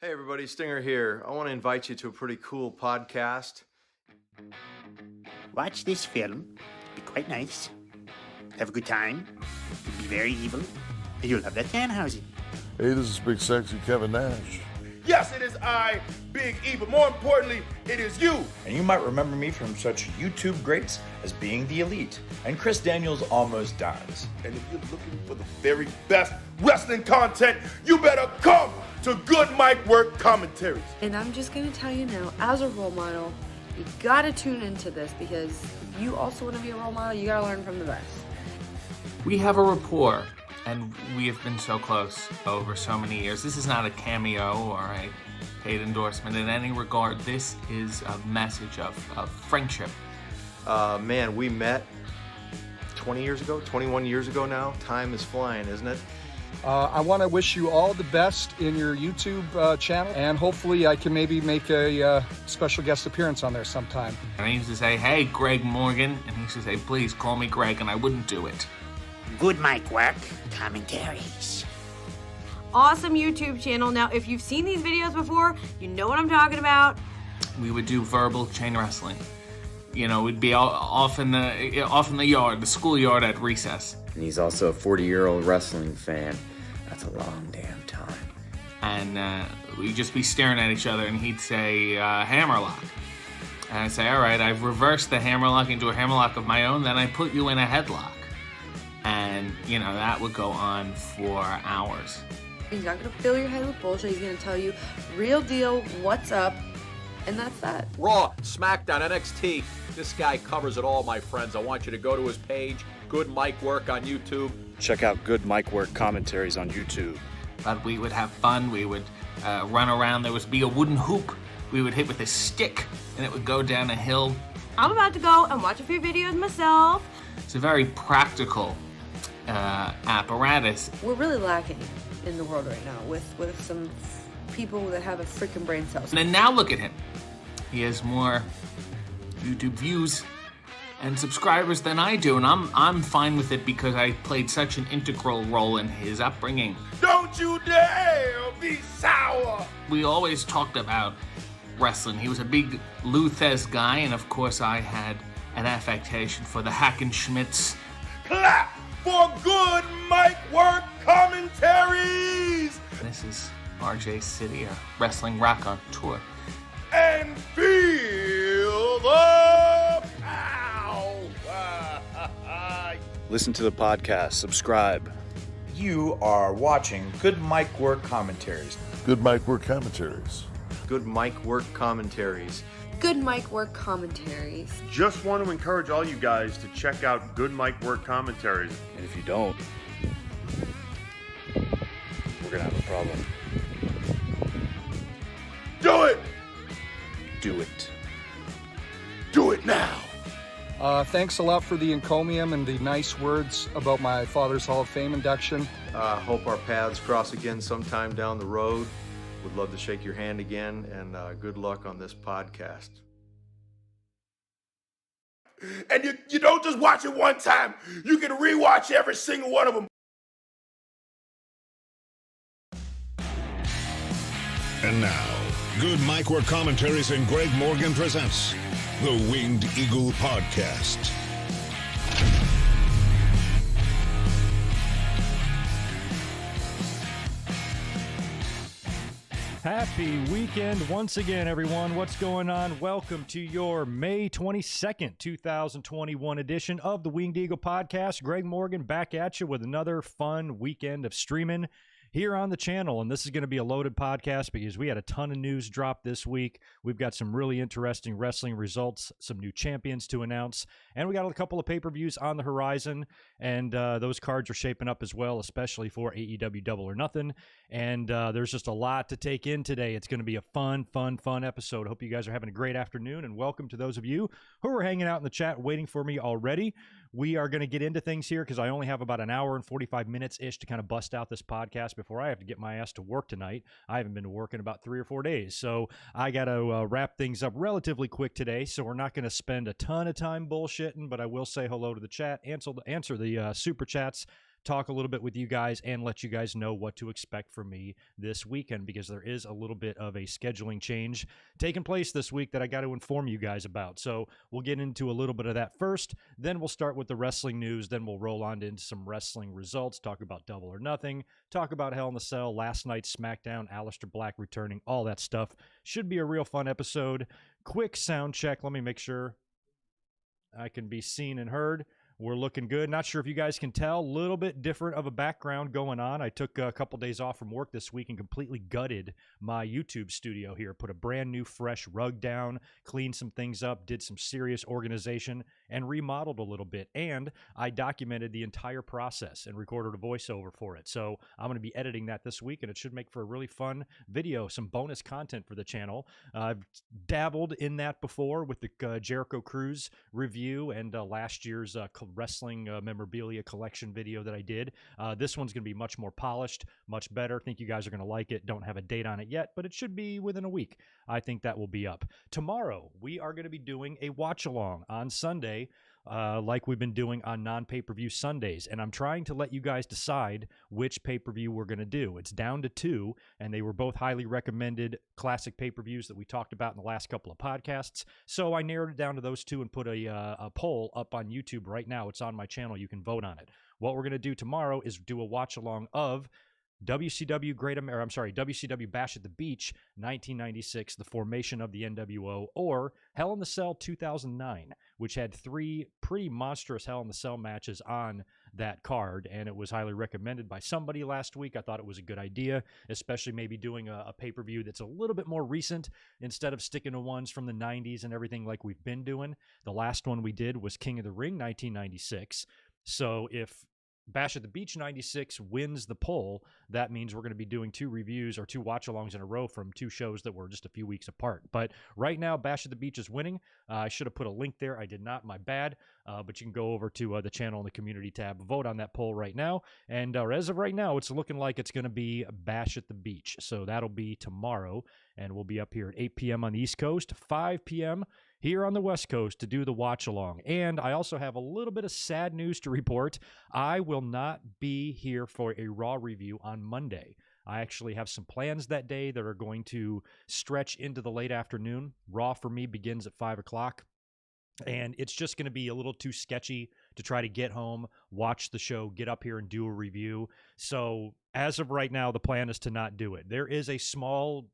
Hey everybody, Stinger here. I want to invite you to a pretty cool podcast. Watch this film. Be quite nice. Have a good time. Be very evil. And you'll have that Danhausen. Hey, this is Big Sexy Kevin Nash. Yes, it is I, Big E, but more importantly, it is you. And you might remember me from such YouTube greats as Being the Elite and Chris Daniels Almost Dies. And if you're looking for the very best wrestling content, you better come to Good Mic Work Commentaries. And I'm just going to tell you now, as a role model, you got to tune into this because if you also want to be a role model, you got to learn from the best. We have a rapport, and we have been so close over so many years. This is not a cameo or a paid endorsement in any regard. This is a message of friendship. Man, we met 20 years ago, 21 years ago now. Time is flying, isn't it? I want to wish you all the best in your YouTube channel, and hopefully I can maybe make a special guest appearance on there sometime. And I used to say, hey, Greg Morgan, and he used to say, please call me Greg, and I wouldn't do it. Good mic work. Commentaries. Awesome YouTube channel. Now, if you've seen these videos before, you know what I'm talking about. We would do verbal chain wrestling. You know, we'd be off in the yard, the schoolyard at recess. And he's also a 40-year-old wrestling fan. That's a long damn time. And we'd just be staring at each other, and he'd say, hammerlock. And I'd say, all right, I've reversed the hammerlock into a hammerlock of my own, then I put you in a headlock. And, you know, that would go on for hours. He's not going to fill your head with bullshit. He's going to tell you real deal, what's up, and that's that. Raw, SmackDown, NXT. This guy covers it all, my friends. I want you to go to his page, Good Mic Work on YouTube. Check out Good Mic Work Commentaries on YouTube. But we would have fun. We would run around. There would be a wooden hoop we would hit with a stick, and it would go down a hill. I'm about to go and watch a few videos myself. It's a very practical apparatus. We're really lacking in the world right now with some people that have a freaking brain cells. And now look at him. He has more YouTube views and subscribers than I do, and I'm fine with it because I played such an integral role in his upbringing. Don't you dare be sour. We always talked about wrestling. He was a big Lou Thez guy, and of course I had an affectation for the Hackenschmidts. Clap for Good Mic Work Commentaries. This is RJ City, a wrestling rock on tour. And feel the power. Listen to the podcast. Subscribe. You are watching Good Mic Work Commentaries. Good Mic Work Commentaries. Good Mic Work Commentaries. Good Mic Work Commentaries. Just want to encourage all you guys to check out Good Mic Work Commentaries. And if you don't, we're going to have a problem. Do it! Do it. Do it now! Thanks a lot for the encomium and the nice words about my father's Hall of Fame induction. Hope our paths cross again sometime down the road. Would love to shake your hand again, and good luck on this podcast. And you don't just watch it one time. You can rewatch every single one of them. And now, Good Mic Work Commentaries and Greg Morgan presents the Winged Eagle Podcast. Happy weekend once again, everyone. What's going on? Welcome to your May 22nd, 2021 edition of the Winged Eagle Podcast. Greg Morgan back at you with another fun weekend of streaming here on the channel. And this is going to be a loaded podcast because we had a ton of news drop this week. We've got some really interesting wrestling results, some new champions to announce, and we got a couple of pay-per-views on the horizon. And those cards are shaping up as well, especially for AEW Double or Nothing. And there's just a lot to take in today. It's going to be a fun episode. Hope you guys are having a great afternoon, and welcome to those of you who are hanging out in the chat waiting for me already. We are going to get into things here because I only have about an hour and 45 minutes-ish to kind of bust out this podcast before I have to get my ass to work tonight. I haven't been to work in about 3 or 4 days, so I got to wrap things up relatively quick today, so we're not going to spend a ton of time bullshitting, but I will say hello to the chat, answer the super chats, talk a little bit with you guys and let you guys know what to expect from me this weekend, because there is a little bit of a scheduling change taking place this week that I got to inform you guys about. So we'll get into a little bit of that first, then we'll start with the wrestling news, then we'll roll on into some wrestling results, talk about Double or Nothing, talk about Hell in the Cell, last night's SmackDown, Aleister Black returning, all that stuff. Should be a real fun episode. Quick sound check. Let me make sure I can be seen and heard. We're looking good. Not sure if you guys can tell. A little bit different of a background going on. I took a couple days off from work this week and completely gutted my YouTube studio here. Put a brand new, fresh rug down, cleaned some things up, did some serious organization, and remodeled a little bit. And I documented the entire process and recorded a voiceover for it. So I'm going to be editing that this week, and it should make for a really fun video, some bonus content for the channel. I've dabbled in that before with the Jericho Cruise review and last year's wrestling memorabilia collection video that I did. This one's going to be much more polished, much better. Think you guys are going to like it. Don't have a date on it yet, but it should be within a week. I think that will be up. Tomorrow, we are going to be doing a watch-along on Sunday, like we've been doing on non-pay-per-view Sundays, and I'm trying to let you guys decide which pay-per-view we're going to do. It's down to 2, and they were both highly recommended classic pay-per-views that we talked about in the last couple of podcasts, so I narrowed it down to those 2 and put a poll up on YouTube right now. It's on my channel. You can vote on it. What we're going to do tomorrow is do a watch-along of WCW Bash at the Beach 1996, the formation of the NWO, or Hell in the Cell 2009, which had 3 pretty monstrous Hell in the Cell matches on that card, and it was highly recommended by somebody last week. I thought it was a good idea, especially maybe doing a pay-per-view that's a little bit more recent instead of sticking to ones from the 90s and everything like we've been doing. The last one we did was King of the Ring 1996, so if Bash at the Beach 96 wins the poll, that means we're going to be doing 2 reviews or 2 watch-alongs in a row from 2 shows that were just a few weeks apart. But right now, Bash at the Beach is winning. I should have put a link there. I did not. My bad. But you can go over to the channel in the community tab, vote on that poll right now. And as of right now, it's looking like it's going to be Bash at the Beach. So that'll be tomorrow, and we'll be up here at 8 p.m. on the East Coast, 5 p.m. here on the West Coast to do the watch-along. And I also have a little bit of sad news to report. I will not be here for a Raw review on Monday. I actually have some plans that day that are going to stretch into the late afternoon. Raw for me begins at 5 o'clock. And it's just going to be a little too sketchy to try to get home, watch the show, get up here and do a review. So as of right now, the plan is to not do it. There is a small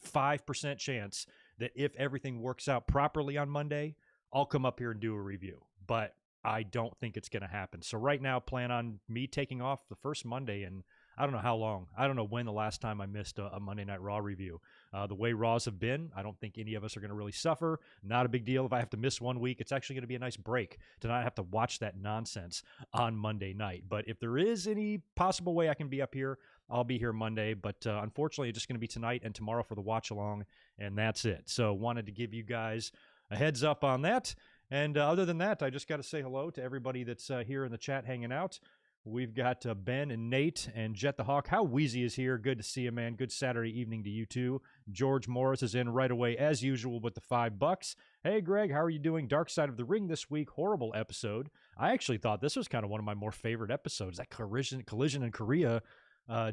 5% chance that if everything works out properly on Monday, I'll come up here and do a review. But I don't think it's going to happen. So right now, plan on me taking off the first Monday, and I don't know how long. I don't know when the last time I missed a Monday Night Raw review. The way Raws have been, I don't think any of us are going to really suffer. Not a big deal if I have to miss 1 week. It's actually going to be a nice break to not have to watch that nonsense on Monday night. But if there is any possible way I can be up here, I'll be here Monday. But unfortunately, it's just going to be tonight and tomorrow for the watch-along, and that's it. So wanted to give you guys a heads up on that. And other than that, I just got to say hello to everybody that's here in the chat hanging out. We've got Ben and Nate and Jet the Hawk. How Wheezy is here. Good to see you, man. Good Saturday evening to you too. George Morris is in right away as usual with the $5. Hey, Greg, how are you doing? Dark Side of the Ring this week. Horrible episode. I actually thought this was kind of one of my more favorite episodes. That collision in Korea.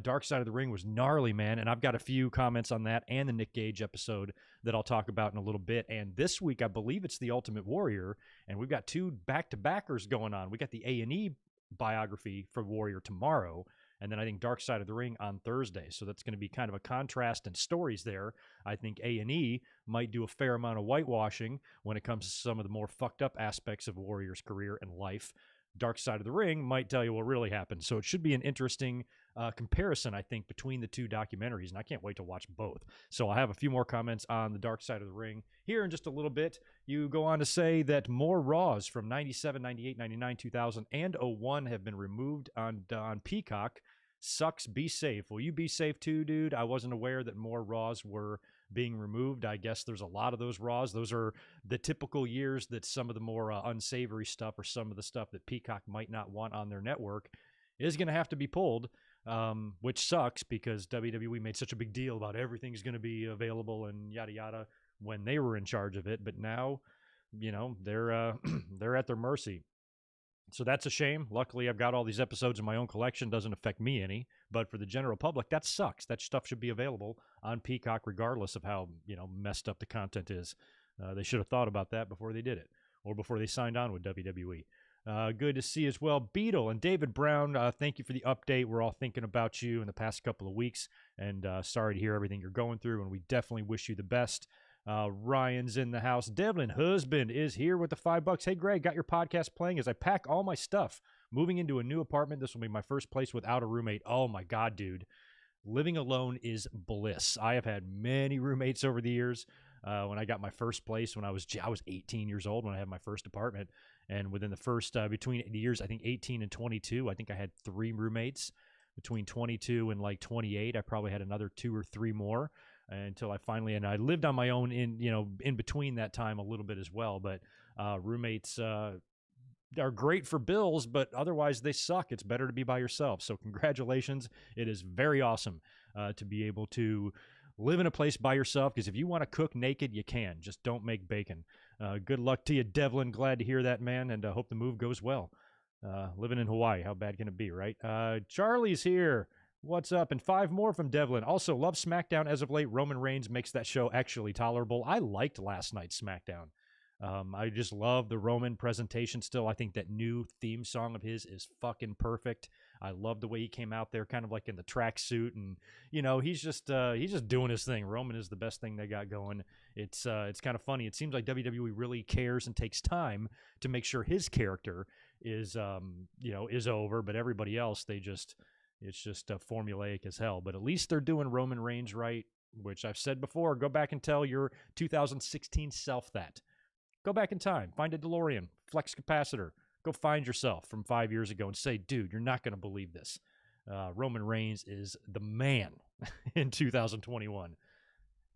Dark Side of the Ring was gnarly, man. And I've got a few comments on that and the Nick Gage episode that I'll talk about in a little bit. And this week, I believe it's The Ultimate Warrior. And we've got 2 back-to-backers going on. We got the A&E biography for Warrior tomorrow, and then I think Dark Side of the Ring on Thursday. So that's going to be kind of a contrast in stories there. I think A&E might do a fair amount of whitewashing when it comes to some of the more fucked up aspects of Warrior's career and life. Dark Side of the Ring might tell you what really happened. So it should be an interesting comparison, I think, between the 2 documentaries, and I can't wait to watch both. So I'll have a few more comments on the Dark Side of the Ring here in just a little bit. You go on to say that more Raws from 97, 98, 99, 2000, and 01 have been removed on Peacock. Sucks. Be safe. Will you be safe too, dude? I wasn't aware that more Raws were being removed. I guess there's a lot of those Raws. Those are the typical years that some of the more unsavory stuff or some of the stuff that Peacock might not want on their network is going to have to be pulled, which sucks because WWE made such a big deal about everything's going to be available and yada yada when they were in charge of it. But now, you know, they're at their mercy. So that's a shame. Luckily, I've got all these episodes in my own collection. Doesn't affect me any. But for the general public, that sucks. That stuff should be available on Peacock regardless of how, messed up the content is. They should have thought about that before they did it or before they signed on with WWE. Good to see as well. Beetle and David Brown, thank you for the update. We're all thinking about you in the past couple of weeks, and sorry to hear everything you're going through, and we definitely wish you the best. Ryan's in the house. Devlin Husband is here with the $5. Hey, Greg, got your podcast playing as I pack all my stuff. Moving into a new apartment. This will be my first place without a roommate. Oh, my God, dude. Living alone is bliss. I have had many roommates over the years. When I got my first place, when I was 18 years old when I had my first apartment. And within the first, between the years, I think 18 and 22, I think I had 3 roommates. Between 22 and like 28, I probably had another 2 or 3 more until I finally, and I lived on my own in between that time a little bit as well. But roommates are great for bills, but otherwise they suck. It's better to be by yourself. So congratulations. It is very awesome to be able to live in a place by yourself, because if you want to cook naked, you can. Just don't make bacon. Good luck to you, Devlin. Glad to hear that, man, and hope the move goes well. Living in Hawaii, how bad can it be, right? Charlie's here. What's up? And 5 more from Devlin. Also, love SmackDown as of late. Roman Reigns makes that show actually tolerable. I liked last night's SmackDown. I just love the Roman presentation still. I think that new theme song of his is fucking perfect. I love the way he came out there kind of like in the tracksuit, and he's just doing his thing. Roman is the best thing they got going. It's kind of funny. It seems like WWE really cares and takes time to make sure his character is over, but everybody else, it's just formulaic as hell. But at least they're doing Roman Reigns right, which I've said before. Go back and tell your 2016 self that. Go back in time, find a DeLorean, flex capacitor, go find yourself from 5 years ago and say, dude, you're not going to believe this. Roman Reigns is the man in 2021.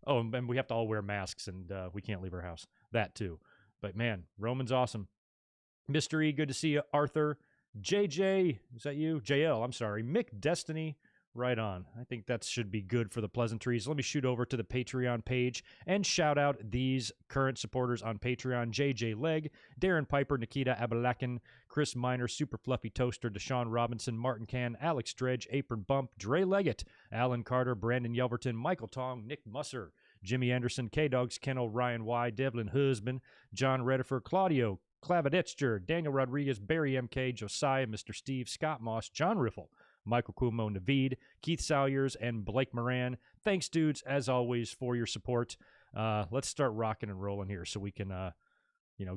Oh, and we have to all wear masks, and we can't leave our house. That too. But man, Roman's awesome. Mr. E, good to see you. Arthur, JJ, is that you? JL, I'm sorry. Mick Destiny, right on. I think that should be good for the pleasantries. Let me shoot over to the Patreon page and shout out these current supporters on Patreon: JJ Leg, Darren Piper, Nikita Abalakin, Chris Miner, Super Fluffy Toaster, Deshaun Robinson, Martin Can, Alex Dredge, Apron Bump, Dre Leggett, Alan Carter, Brandon Yelverton, Michael Tong, Nick Musser, Jimmy Anderson, K-Dogs, Kennel, Ryan Y, Devlin Husband, John Redifer, Claudio Clavadetcher, Daniel Rodriguez, Barry MK, Josiah, Mr. Steve, Scott Moss, John Riffle, Michael Cuomo, Naveed, Keith Salyers, and Blake Moran. Thanks, dudes, as always, for your support. Let's start rocking and rolling here so we can,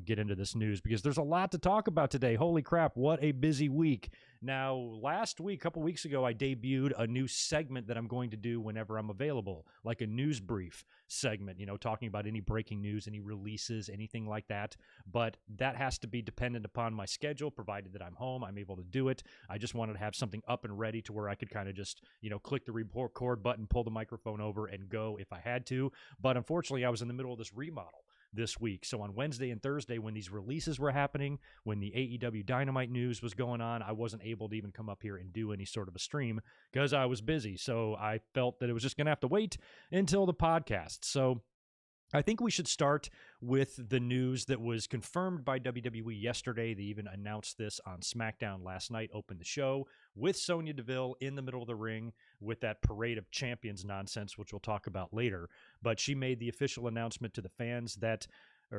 get into this news, because there's a lot to talk about today. Holy crap, what a busy week. Now, last week, a couple weeks ago, I debuted a new segment that I'm going to do whenever I'm available, like a news brief segment, talking about any breaking news, any releases, anything like that. But that has to be dependent upon my schedule, provided that I'm home, I'm able to do it. I just wanted to have something up and ready to where I could kind of just, click the record button, pull the microphone over, and go if I had to. But unfortunately, I was in the middle of this remodel this week. So on Wednesday and Thursday, when these releases were happening, when the AEW Dynamite news was going on, I wasn't able to even come up here and do any sort of a stream because I was busy. So I felt that it was just going to have to wait until the podcast. So I think we should start with the news that was confirmed by WWE yesterday. They even announced this on SmackDown last night, opened the show with Sonya Deville in the middle of the ring with that Parade of Champions nonsense, which we'll talk about later. But she made the official announcement to the fans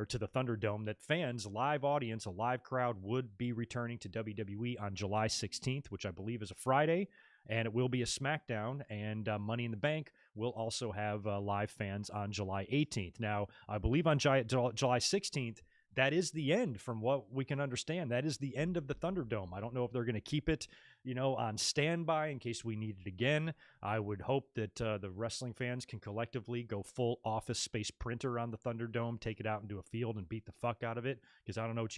to the Thunderdome, that fans, live audience, a live crowd would be returning to WWE on July 16th, which I believe is a Friday. And it will be a SmackDown, and Money in the Bank will also have live fans on July 18th. Now, I believe on July 16th, that is the end from what we can understand. That is the end of the Thunderdome. I don't know if they're going to keep it, on standby in case we need it again. I would hope that the wrestling fans can collectively go full Office Space printer on the Thunderdome, take it out into a field and beat the fuck out of it. Because I don't know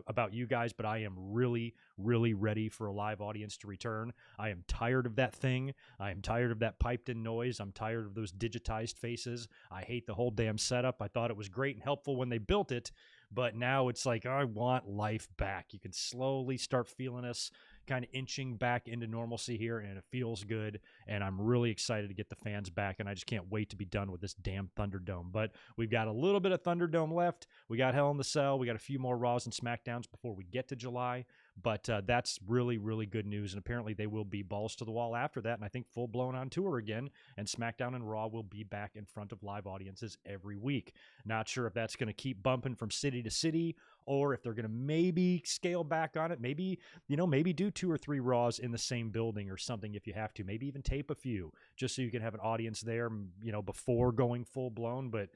about you guys, but I am really, really ready for a live audience to return. I am tired of that thing. I am tired of that piped-in noise. I'm tired of those digitized faces. I hate the whole damn setup. I thought it was great and helpful when they built it, but now it's like, I want life back. You can slowly start feeling us kind of inching back into normalcy here, and it feels good, and I'm really excited to get the fans back, and I just can't wait to be done with this damn Thunderdome. But we've got a little bit of Thunderdome left. We got Hell in the Cell. We got a few more Raws and SmackDowns before we get to July, But that's really, really good news. And apparently they will be balls to the wall after that. And I think full blown on tour again. And SmackDown and Raw will be back in front of live audiences every week. Not sure if that's going to keep bumping from city to city, or if they're going to maybe scale back on it. Maybe, maybe do 2 or 3 Raws in the same building or something if you have to. Maybe even tape a few just so you can have an audience there, before going full blown. But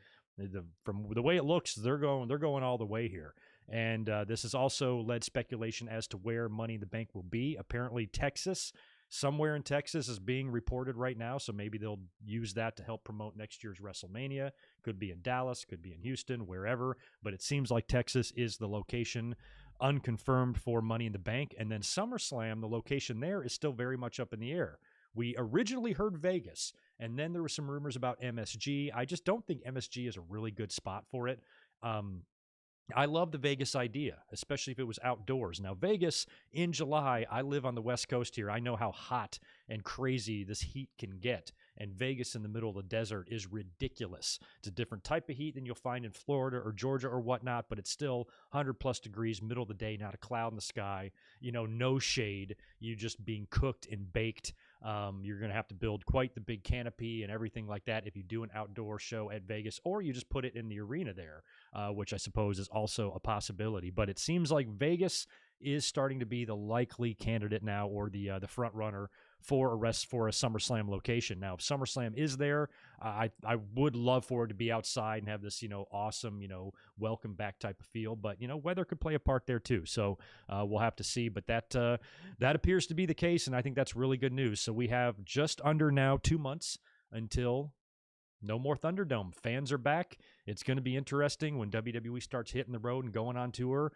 from the way it looks, they're going all the way here. And this has also led speculation as to where Money in the Bank will be. Apparently Texas, somewhere in Texas is being reported right now, so maybe they'll use that to help promote next year's WrestleMania. Could be in Dallas, could be in Houston, wherever, but it seems like Texas is the location, unconfirmed, for Money in the Bank. And then SummerSlam, the location there is still very much up in the air. We originally heard Vegas, and then there were some rumors about MSG. I just don't think MSG is a really good spot for it. I love the Vegas idea, especially if it was outdoors. Now, Vegas in July, I live on the West Coast here. I know how hot and crazy this heat can get. And Vegas in the middle of the desert is ridiculous. It's a different type of heat than you'll find in Florida or Georgia or whatnot, but it's still 100+ degrees, middle of the day, not a cloud in the sky, no shade. You just being cooked and baked. You're going to have to build quite the big canopy and everything like that if you do an outdoor show at Vegas, or you just put it in the arena there, which I suppose is also a possibility. But it seems like Vegas is starting to be the likely candidate now, or the front runner for a SummerSlam location. Now, if SummerSlam is there, I would love for it to be outside and have this, awesome, welcome back type of feel. But, weather could play a part there too. So we'll have to see. But that appears to be the case, and I think that's really good news. So we have just under now 2 months until no more Thunderdome. Fans are back. It's going to be interesting when WWE starts hitting the road and going on tour.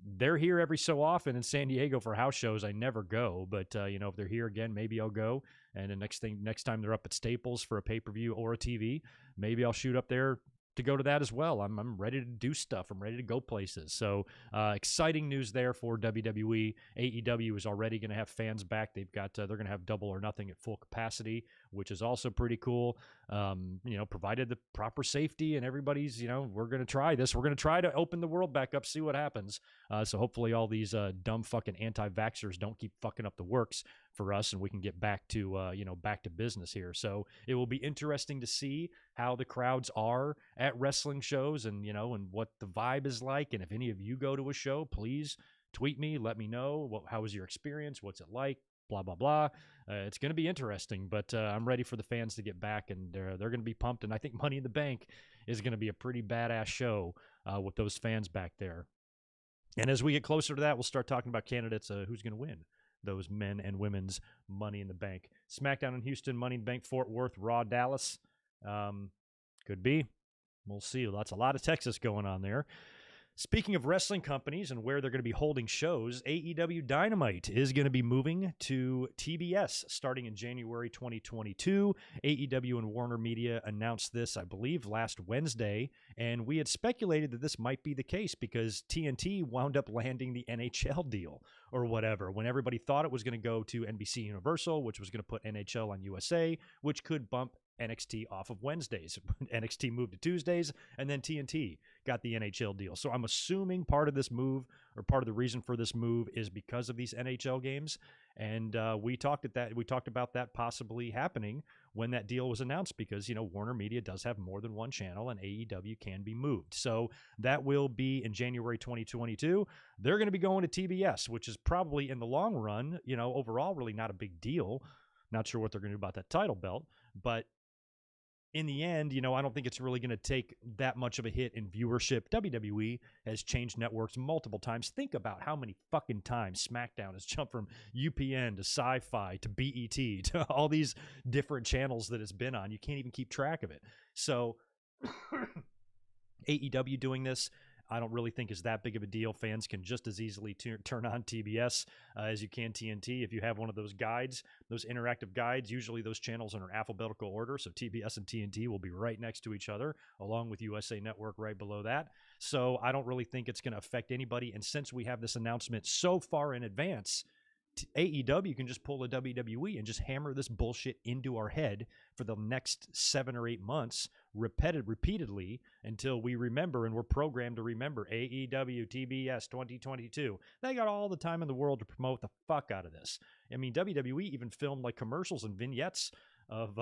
They're here every so often in San Diego for house shows. I never go, but if they're here again, maybe I'll go. And the next time they're up at Staples for a pay-per-view or a TV, maybe I'll shoot up there to go to that as well. I'm ready to do stuff. I'm ready to go places. So exciting news there for WWE. AEW is already going to have fans back. They've got they're going to have Double or Nothing at full capacity, which is also pretty cool. Provided the proper safety and everybody's, we're going to try this. We're going to try to open the world back up, see what happens. So hopefully all these dumb fucking anti-vaxxers don't keep fucking up the works for us, and we can get back to back to business here. So it will be interesting to see how the crowds are at wrestling shows, and and what the vibe is like. And if any of you go to a show, please tweet me, let me know how was your experience, what's it like, blah blah blah. It's going to be interesting, but I'm ready for the fans to get back, and they're going to be pumped. And I think Money in the Bank is going to be a pretty badass show with those fans back there. And as we get closer to that, we'll start talking about candidates, who's going to win those men and women's Money in the Bank. SmackDown in Houston, Money in the Bank, Fort Worth, Raw, Dallas. Could be. We'll see. That's a lot of Texas going on there. Speaking of wrestling companies and where they're going to be holding shows, AEW Dynamite is going to be moving to TBS starting in January 2022. AEW and Warner Media announced this, I believe, last Wednesday, and we had speculated that this might be the case because TNT wound up landing the NHL deal or whatever when everybody thought it was going to go to NBC Universal, which was going to put NHL on USA, which could bump NXT off of Wednesdays. NXT moved to Tuesdays, and then TNT got the NHL deal. So I'm assuming part of this move, or part of the reason for this move, is because of these NHL games. And we talked about that possibly happening when that deal was announced, because Warner Media does have more than one channel, and AEW can be moved. So that will be in January 2022. They're going to be going to TBS, which is probably in the long run, overall really not a big deal. Not sure what they're going to do about that title belt, but in the end, I don't think it's really going to take that much of a hit in viewership. WWE has changed networks multiple times. Think about how many fucking times SmackDown has jumped from UPN to Sci-Fi to BET to all these different channels that it's been on. You can't even keep track of it. So AEW doing this, I don't really think is that big of a deal. Fans can just as easily turn on TBS as you can TNT. If you have one of those guides, those interactive guides, usually those channels are in alphabetical order. So TBS and TNT will be right next to each other, along with USA Network right below that. So I don't really think it's going to affect anybody. And since we have this announcement so far in advance, AEW can just pull a WWE and just hammer this bullshit into our head for the next 7 or 8 months, repeatedly until we remember, and we're programmed to remember AEW TBS 2022. They got all the time in the world to promote the fuck out of this. I mean, WWE even filmed like commercials and vignettes of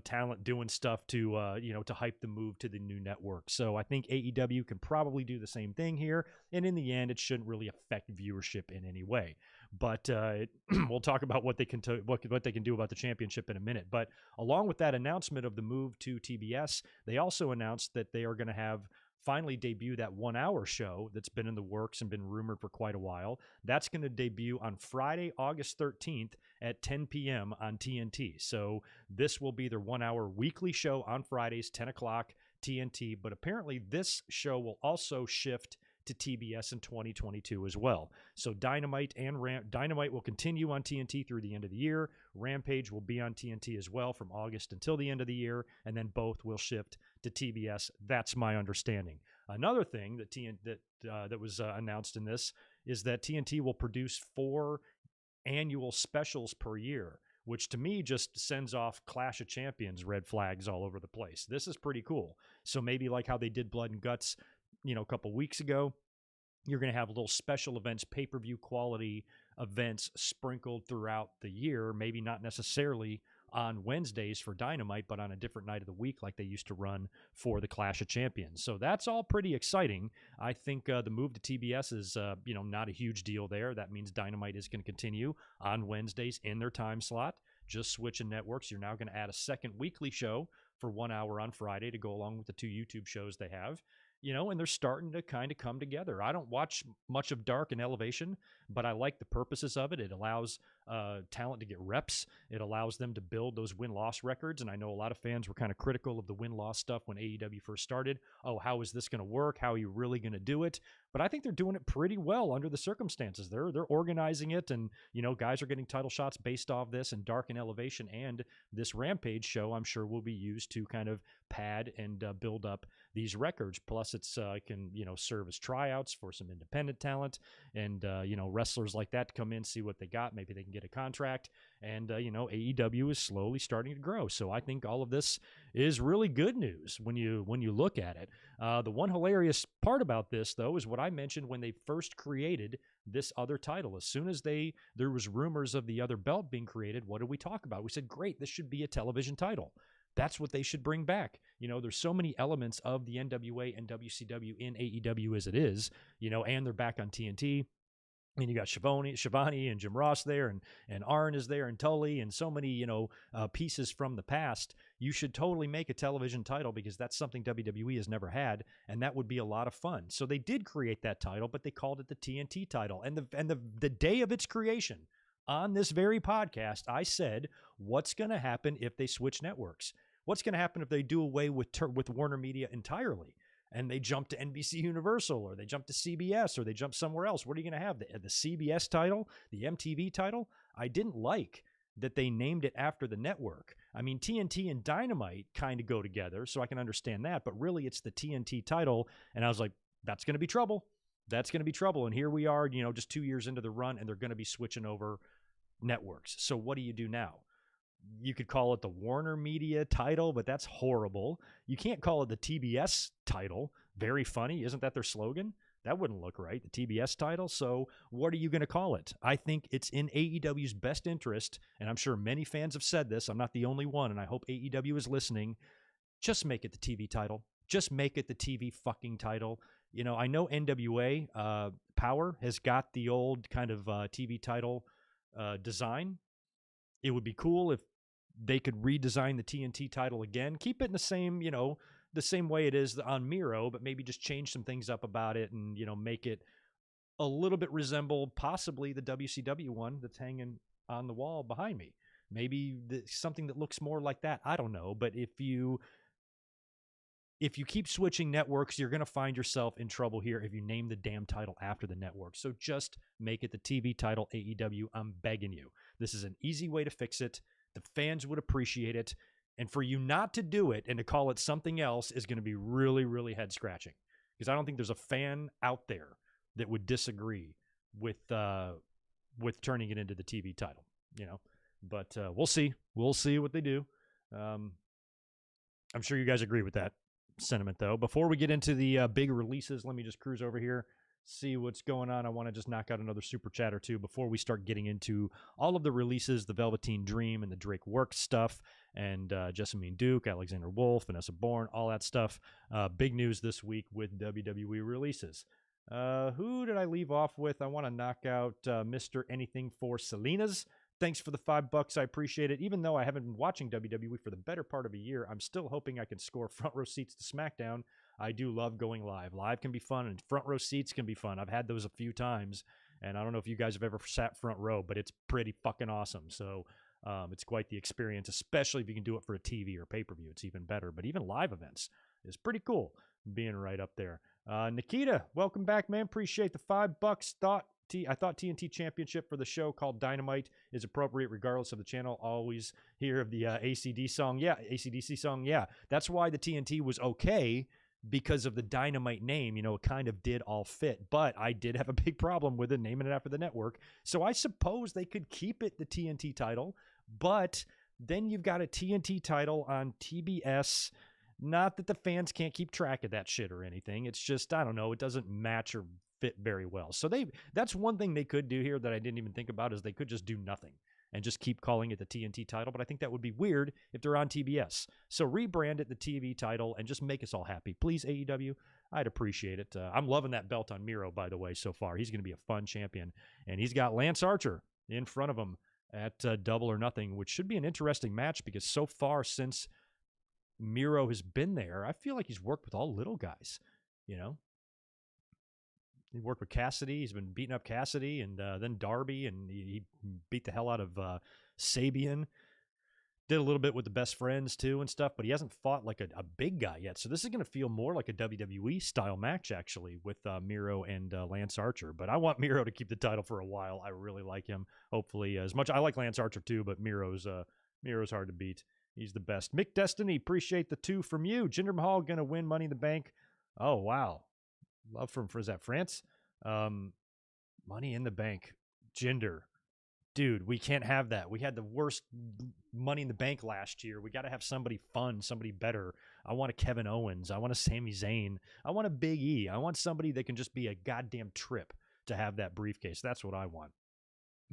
talent doing stuff to to hype the move to the new network. So I think AEW can probably do the same thing here, and in the end, it shouldn't really affect viewership in any way. But we'll talk about what they can what they can do about the championship in a minute. But along with that announcement of the move to TBS, they also announced that they are going to finally debut that 1-hour show that's been in the works and been rumored for quite a while. That's going to debut on Friday, August 13th at 10 p.m. on TNT. So this will be their 1-hour weekly show on Fridays, 10 o'clock TNT. But apparently this show will also shift to TBS in 2022 as well. So Dynamite will continue on TNT through the end of the year. Rampage will be on TNT as well from August until the end of the year, and then both will shift to TBS. That's my understanding. Another thing that was announced in this is that TNT will produce 4 annual specials per year, which to me just sends off Clash of Champions red flags all over the place. This is pretty cool. So maybe like how they did Blood and Guts a couple weeks ago, you're going to have little special events, pay-per-view quality events sprinkled throughout the year, maybe not necessarily on Wednesdays for Dynamite, but on a different night of the week like they used to run for the Clash of Champions. So that's all pretty exciting. I think the move to TBS is, not a huge deal there. That means Dynamite is going to continue on Wednesdays in their time slot. Just switching networks. You're now going to add a second weekly show for 1 hour on Friday to go along with the 2 YouTube shows they have. And they're starting to kind of come together. I don't watch much of Dark and Elevation, but I like the purposes of it. It allows talent to get reps. It allows them to build those win-loss records. And I know a lot of fans were kind of critical of the win-loss stuff when AEW first started. Oh, how is this going to work? How are you really going to do it? But I think they're doing it pretty well under the circumstances. They're organizing it, and guys are getting title shots based off this. And Dark and Elevation and this Rampage show, I'm sure, will be used to kind of pad and build up these records. Plus, it's can serve as tryouts for some independent talent, and wrestlers like that to come in, see what they got. Maybe they can get a contract, and AEW is slowly starting to grow. So I think all of this is really good news when you look at it. The one hilarious part about this, though, is what I mentioned when they first created this other title. As soon as there was rumors of the other belt being created, what did we talk about? We said, great, this should be a television title. That's what they should bring back. There's so many elements of the NWA and WCW in AEW as it is, and they're back on TNT. And you got Shivani and Jim Ross there, and Arn is there, and Tully, and so many, pieces from the past. You should totally make a television title because that's something WWE has never had, and that would be a lot of fun. So they did create that title, but they called it the TNT title. And the day of its creation, on this very podcast, I said, what's going to happen if they switch networks? What's going to happen if they do away with Warner Media entirely and they jump to NBC Universal, or they jump to CBS, or they jump somewhere else? What are you going to have? The CBS title? The MTV title? I didn't like that they named it after the network. I mean, TNT and Dynamite kind of go together, so I can understand that, but really it's the TNT title, and I was like, that's going to be trouble. That's going to be trouble. And here we are, just 2 years into the run, and they're going to be switching over networks. So what do you do now? You could call it the Warner Media title, but that's horrible. You can't call it the TBS title. Very funny. Isn't that their slogan? That wouldn't look right, the TBS title. So what are you going to call it? I think it's in AEW's best interest, and I'm sure many fans have said this. I'm not the only one, and I hope AEW is listening. Just make it the TV title. Just make it the TV fucking title. I know NWA Power has got the old kind of TV title design. It would be cool if they could redesign the TNT title again, keep it in the same way it is on Miro, but maybe just change some things up about it and, make it a little bit resemble possibly the WCW one that's hanging on the wall behind me. Maybe something that looks more like that. I don't know. But if you keep switching networks, you're going to find yourself in trouble here if you name the damn title after the network. So just make it the TV title, AEW. I'm begging you. This is an easy way to fix it. The fans would appreciate it. And for you not to do it and to call it something else is going to be really, really head-scratching. Because I don't think there's a fan out there that would disagree with with turning it into the TV title, But we'll see. We'll see what they do. I'm sure you guys agree with that sentiment, though. Before we get into the big releases, let me just cruise over here, see what's going on. I want to just knock out another super chat or two before we start getting into all of the releases, the Velveteen Dream and the Drake Works stuff, and Jessamine Duke, Alexander Wolfe, Vanessa Bourne, all that stuff. Big news this week with WWE releases. Who did I leave off with? I want to knock out Mr. Anything for Selena's. Thanks for the $5. I appreciate it. Even though I haven't been watching WWE for the better part of a year, I'm still hoping I can score front row seats to SmackDown. I do love going live. Live can be fun, and front row seats can be fun. I've had those a few times, and I don't know if you guys have ever sat front row, but it's pretty fucking awesome. So it's quite the experience, especially if you can do it for a TV or pay-per-view. It's even better. But even live events is pretty cool being right up there. Nikita, welcome back, man. Appreciate the $5. I thought TNT Championship for the show called Dynamite is appropriate regardless of the channel. Always hear of the ACDC song. Yeah, ACDC song. Yeah, that's why the TNT was okay, because of the Dynamite name. It kind of did all fit. But I did have a big problem with it, naming it after the network. So I suppose they could keep it the TNT title, but then you've got a TNT title on TBS. Not that the fans can't keep track of that shit or anything. It's just, I don't know, it doesn't match or fit very well. So that's one thing they could do here that I didn't even think about, is they could just do nothing and just keep calling it the TNT title. But I think that would be weird if they're on TBS. So rebrand it the TV title and just make us all happy. Please, AEW, I'd appreciate it. I'm loving that belt on Miro, by the way, so far. He's going to be a fun champion. And he's got Lance Archer in front of him at Double or Nothing, which should be an interesting match, because so far since Miro has been there, I feel like he's worked with all little guys, He worked with Cassidy. He's been beating up Cassidy, and then Darby, and he beat the hell out of Sabian. Did a little bit with the Best Friends, too, and stuff, but he hasn't fought like a big guy yet. So this is going to feel more like a WWE-style match, actually, with Miro and Lance Archer. But I want Miro to keep the title for a while. I really like him. Hopefully, as much. I like Lance Archer, too, but Miro's hard to beat. He's the best. Mick Destiny, appreciate the 2 from you. Jinder Mahal going to win Money in the Bank. Oh, wow. Love from, is that France? Money in the Bank. Jinder. Dude, we can't have that. We had the worst Money in the Bank last year. We got to have somebody fun, somebody better. I want a Kevin Owens. I want a Sami Zayn. I want a Big E. I want somebody that can just be a goddamn trip to have that briefcase. That's what I want.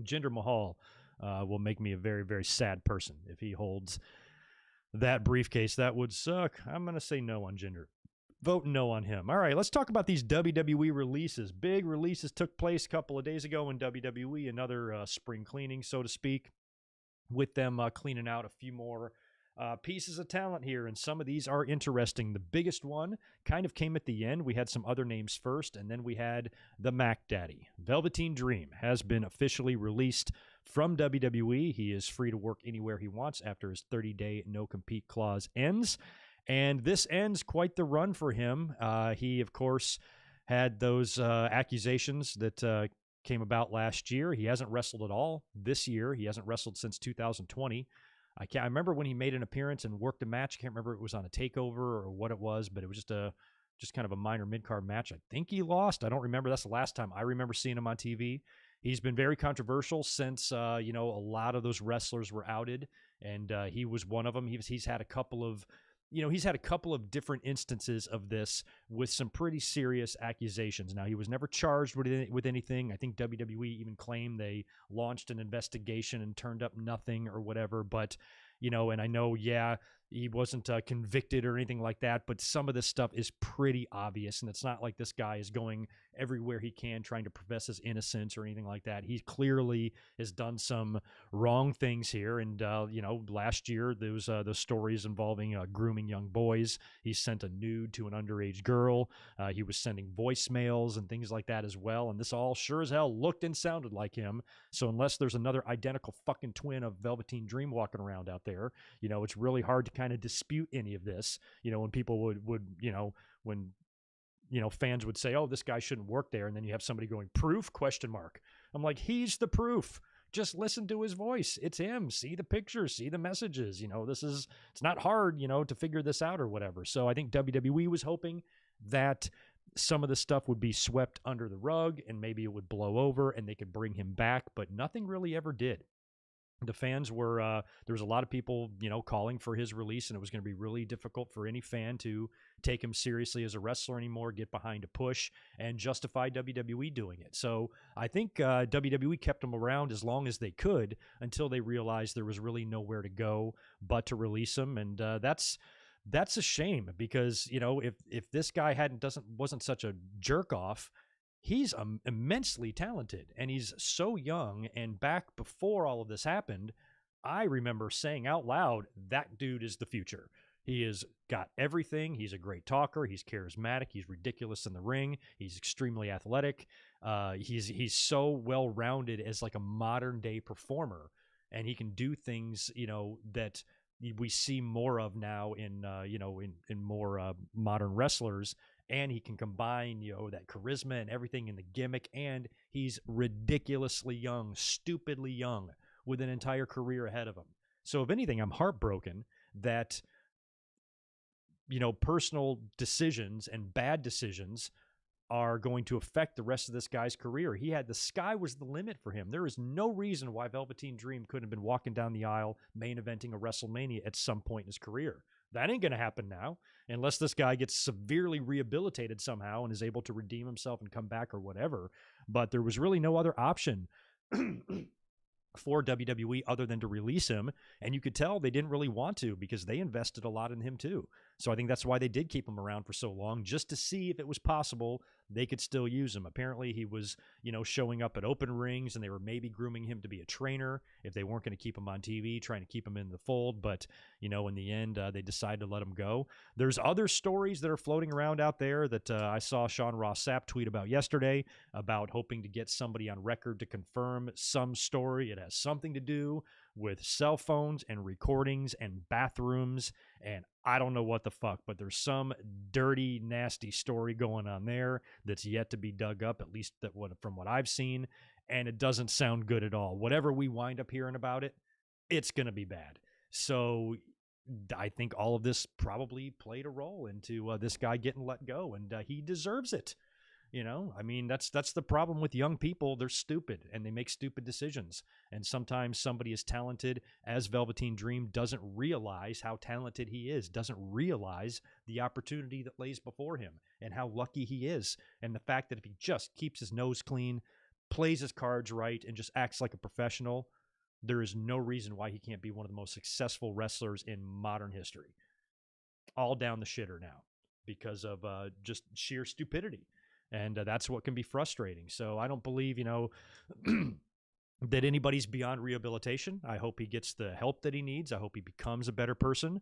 Jinder Mahal will make me a very, very sad person if he holds that briefcase. That would suck. I'm going to say no on Jinder. Vote no on him. All right, let's talk about these WWE releases. Big releases took place a couple of days ago in WWE, another spring cleaning, so to speak, with them cleaning out a few more pieces of talent here, and some of these are interesting. The biggest one kind of came at the end. We had some other names first, and then we had the Mac Daddy. Velveteen Dream has been officially released from WWE. He is free to work anywhere he wants after his 30-day no-compete clause ends. And this ends quite the run for him. He, of course, had those accusations that came about last year. He hasn't wrestled at all this year. He hasn't wrestled since 2020. I remember when he made an appearance and worked a match. I can't remember if it was on a takeover or what it was, but it was just kind of a minor mid-card match. I think he lost. I don't remember. That's the last time I remember seeing him on TV. He's been very controversial since, a lot of those wrestlers were outed, and he was one of them. He's had a couple of different instances of this with some pretty serious accusations. Now, he was never charged with anything. I think WWE even claimed they launched an investigation and turned up nothing or whatever. But, and I know, he wasn't convicted or anything like that, but some of this stuff is pretty obvious, and it's not like this guy is going everywhere he can trying to profess his innocence or anything like that. He clearly has done some wrong things here, and last year there was those stories involving grooming young boys. He sent a nude to an underage girl. He was sending voicemails and things like that as well, and this all sure as hell looked and sounded like him. So unless there's another identical fucking twin of Velveteen Dream walking around out there, it's really hard to kind of dispute any of this. When people would when fans would say, oh, this guy shouldn't work there, and then you have somebody going, proof? ? I'm like, he's the proof. Just listen to his voice. It's him. See the pictures, see the messages. It's not hard, to figure this out or whatever. So I think WWE was hoping that some of the stuff would be swept under the rug and maybe it would blow over and they could bring him back, but nothing really ever did. The fans were, there was a lot of people, calling for his release, and it was going to be really difficult for any fan to take him seriously as a wrestler anymore, get behind a push, and justify WWE doing it. So I think WWE kept him around as long as they could until they realized there was really nowhere to go but to release him, and that's a shame because, if this guy wasn't such a jerk off, he's immensely talented and he's so young. And back before all of this happened, I remember saying out loud, that dude is the future. He has got everything. He's a great talker. He's charismatic. He's ridiculous in the ring. He's extremely athletic. He's so well-rounded as like a modern day performer, and he can do things, that we see more of now in more modern wrestlers. And he can combine, that charisma and everything in the gimmick. And he's ridiculously young, stupidly young, with an entire career ahead of him. So if anything, I'm heartbroken that, personal decisions and bad decisions are going to affect the rest of this guy's career. The sky was the limit for him. There is no reason why Velveteen Dream couldn't have been walking down the aisle, main eventing a WrestleMania at some point in his career. That ain't going to happen now unless this guy gets severely rehabilitated somehow and is able to redeem himself and come back or whatever. But there was really no other option for WWE other than to release him. And you could tell they didn't really want to because they invested a lot in him too. So I think that's why they did keep him around for so long, just to see if it was possible they could still use him. Apparently he was, showing up at open rings and they were maybe grooming him to be a trainer if they weren't going to keep him on TV, trying to keep him in the fold. But, in the end, they decided to let him go. There's other stories that are floating around out there that I saw Sean Ross Sapp tweet about yesterday about hoping to get somebody on record to confirm some story. It has something to do with cell phones and recordings and bathrooms, and I don't know what the fuck, but there's some dirty, nasty story going on there that's yet to be dug up, at least from what I've seen, and it doesn't sound good at all. Whatever we wind up hearing about it, it's going to be bad. So I think all of this probably played a role into this guy getting let go, and he deserves it. That's the problem with young people. They're stupid and they make stupid decisions. And sometimes somebody as talented as Velveteen Dream doesn't realize how talented he is, doesn't realize the opportunity that lays before him and how lucky he is. And the fact that if he just keeps his nose clean, plays his cards right, and just acts like a professional, there is no reason why he can't be one of the most successful wrestlers in modern history. All down the shitter now because of just sheer stupidity. And that's what can be frustrating. So I don't believe, that anybody's beyond rehabilitation. I hope he gets the help that he needs. I hope he becomes a better person.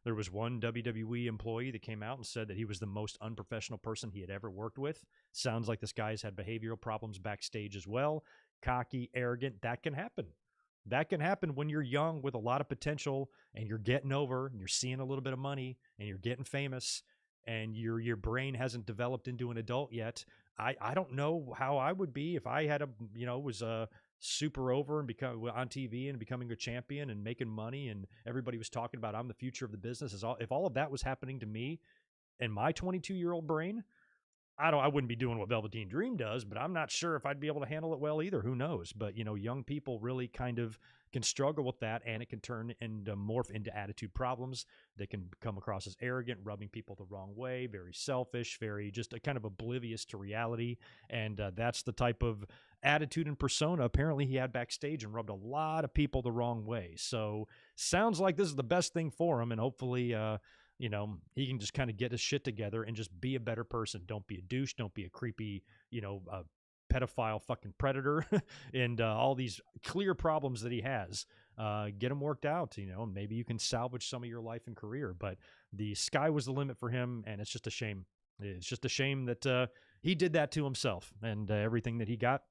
There was one WWE employee that came out and said that he was the most unprofessional person he had ever worked with. Sounds like this guy's had behavioral problems backstage as well. Cocky, arrogant, that can happen. That can happen when you're young with a lot of potential and you're getting over and you're seeing a little bit of money and you're getting famous. And your brain hasn't developed into an adult yet. I don't know how I would be if I had was super over and become on TV and becoming a champion and making money and everybody was talking about I'm the future of the business. If all of that was happening to me in my 22-year-old brain, I wouldn't be doing what Velveteen Dream does, but I'm not sure if I'd be able to handle it well either. Who knows? But, young people really kind of can struggle with that, and it can turn and morph into attitude problems. They can come across as arrogant, rubbing people the wrong way, very selfish, very just kind of oblivious to reality. And that's the type of attitude and persona apparently he had backstage and rubbed a lot of people the wrong way. So sounds like this is the best thing for him, and hopefully he can just kind of get his shit together and just be a better person. Don't be a douche. Don't be a creepy, pedophile fucking predator and all these clear problems that he has. Get them worked out, and maybe you can salvage some of your life and career. But the sky was the limit for him, and it's just a shame. It's just a shame that he did that to himself, and everything that he got,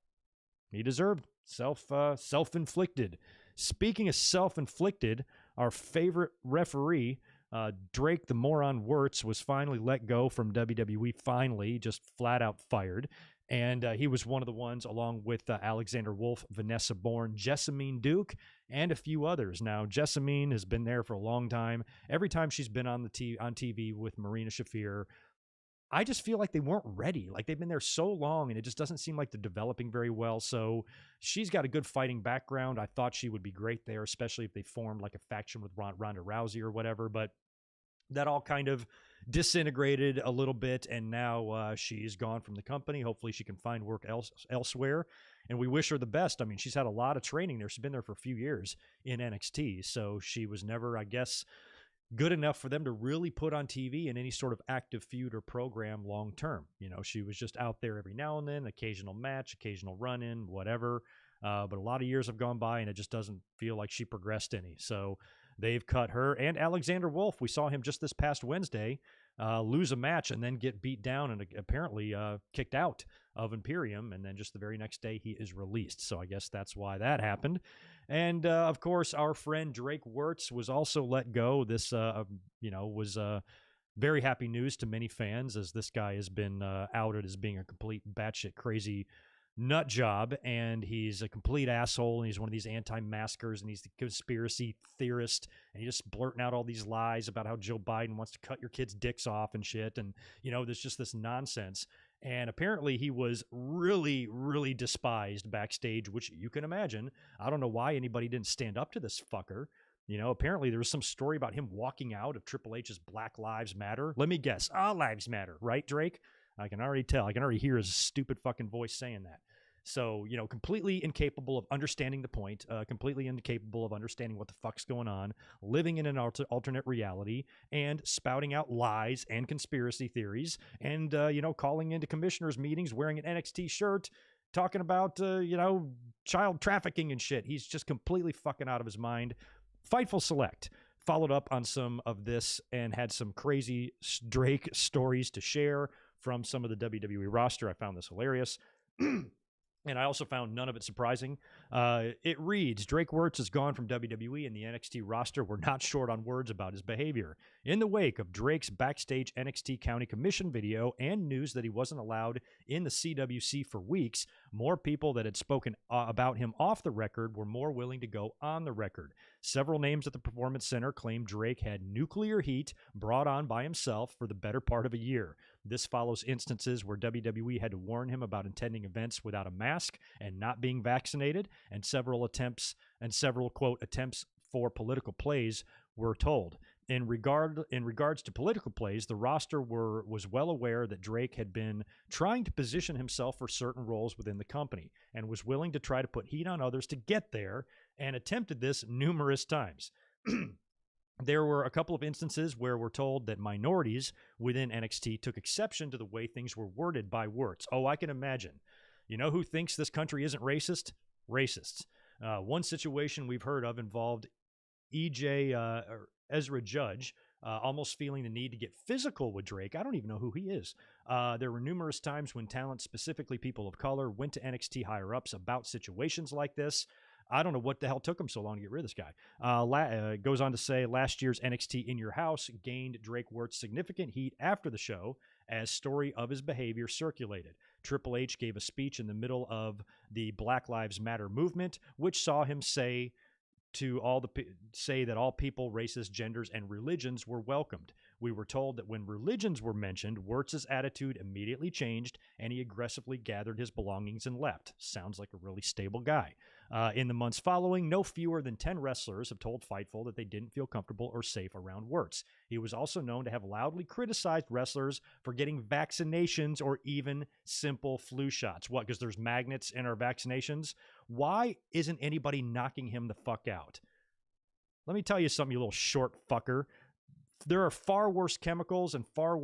he deserved. Self-inflicted. Speaking of self-inflicted, our favorite referee, Drake the Moron Wirtz, was finally let go from WWE, finally, just flat out fired. And he was one of the ones, along with Alexander Wolfe, Vanessa Bourne, Jessamine Duke, and a few others. Now, Jessamine has been there for a long time. Every time she's been on TV with Marina Shafir, I just feel like they weren't ready. Like they've been there so long and it just doesn't seem like they're developing very well. So she's got a good fighting background. I thought she would be great there, especially if they formed like a faction with Ronda Rousey or whatever. But that all kind of disintegrated a little bit, and now she's gone from the company. Hopefully she can find work elsewhere, and we wish her the best. I mean, she's had a lot of training there. She's been there for a few years in NXT, so she was never, I guess, good enough for them to really put on TV in any sort of active feud or program long term. You know, she was just out there every now and then, occasional match, occasional run-in, whatever. But a lot of years have gone by, and it just doesn't feel like she progressed any. So they've cut her. And Alexander Wolfe, we saw him just this past Wednesday lose a match and then get beat down and apparently kicked out of Imperium. And then just the very next day, he is released. So I guess that's why that happened. And, of course, our friend Drake Wuertz was also let go. This, was very happy news to many fans, as this guy has been outed as being a complete batshit crazy nut job, and he's a complete asshole, and he's one of these anti-maskers, and he's the conspiracy theorist, and he's just blurting out all these lies about how Joe Biden wants to cut your kids' dicks off and shit, and, there's just this nonsense. And apparently he was really, really despised backstage, which you can imagine. I don't know why anybody didn't stand up to this fucker. Apparently there was some story about him walking out of Triple H's Black Lives Matter. Let me guess. All lives matter, right, Drake? I can already tell. I can already hear his stupid fucking voice saying that. So, completely incapable of understanding the point, completely incapable of understanding what the fuck's going on, living in an alternate reality, and spouting out lies and conspiracy theories, and, calling into commissioners' meetings wearing an NXT shirt, talking about, child trafficking and shit. He's just completely fucking out of his mind. Fightful Select followed up on some of this and had some crazy Drake stories to share from some of the WWE roster. I found this hilarious. And I also found none of it surprising. It reads, Drake Wuertz has gone from WWE, and the NXT roster were not short on words about his behavior. In the wake of Drake's backstage NXT County Commission video and news that he wasn't allowed in the CWC for weeks, more people that had spoken about him off the record were more willing to go on the record. Several names at the Performance Center claimed Drake had nuclear heat brought on by himself for the better part of a year. This follows instances where WWE had to warn him about attending events without a mask and not being vaccinated, and several quote attempts for political plays were told. In regards to political plays, the roster was well aware that Drake had been trying to position himself for certain roles within the company and was willing to try to put heat on others to get there, and attempted this numerous times. There were a couple of instances where we're told that minorities within NXT took exception to the way things were worded by Wuertz. Oh, I can imagine. You know who thinks this country isn't racist? Racists. One situation we've heard of involved Ezra Judge almost feeling the need to get physical with Drake. I don't even know who he is. There were numerous times when talent, specifically people of color, went to NXT higher-ups about situations like this. I don't know what the hell took him so long to get rid of this guy. Goes on to say, last year's NXT In Your House gained Drake Wuertz significant heat after the show as story of his behavior circulated. Triple H gave a speech in the middle of the Black Lives Matter movement, which saw him say that all people, races, genders, and religions were welcomed. We were told that when religions were mentioned, Wuertz's attitude immediately changed, and he aggressively gathered his belongings and left. Sounds like a really stable guy. In the months following, no fewer than 10 wrestlers have told Fightful that they didn't feel comfortable or safe around Wuertz. He was also known to have loudly criticized wrestlers for getting vaccinations or even simple flu shots. What, because there's magnets in our vaccinations? Why isn't anybody knocking him the fuck out? Let me tell you something, you little short fucker. There are far worse chemicals and far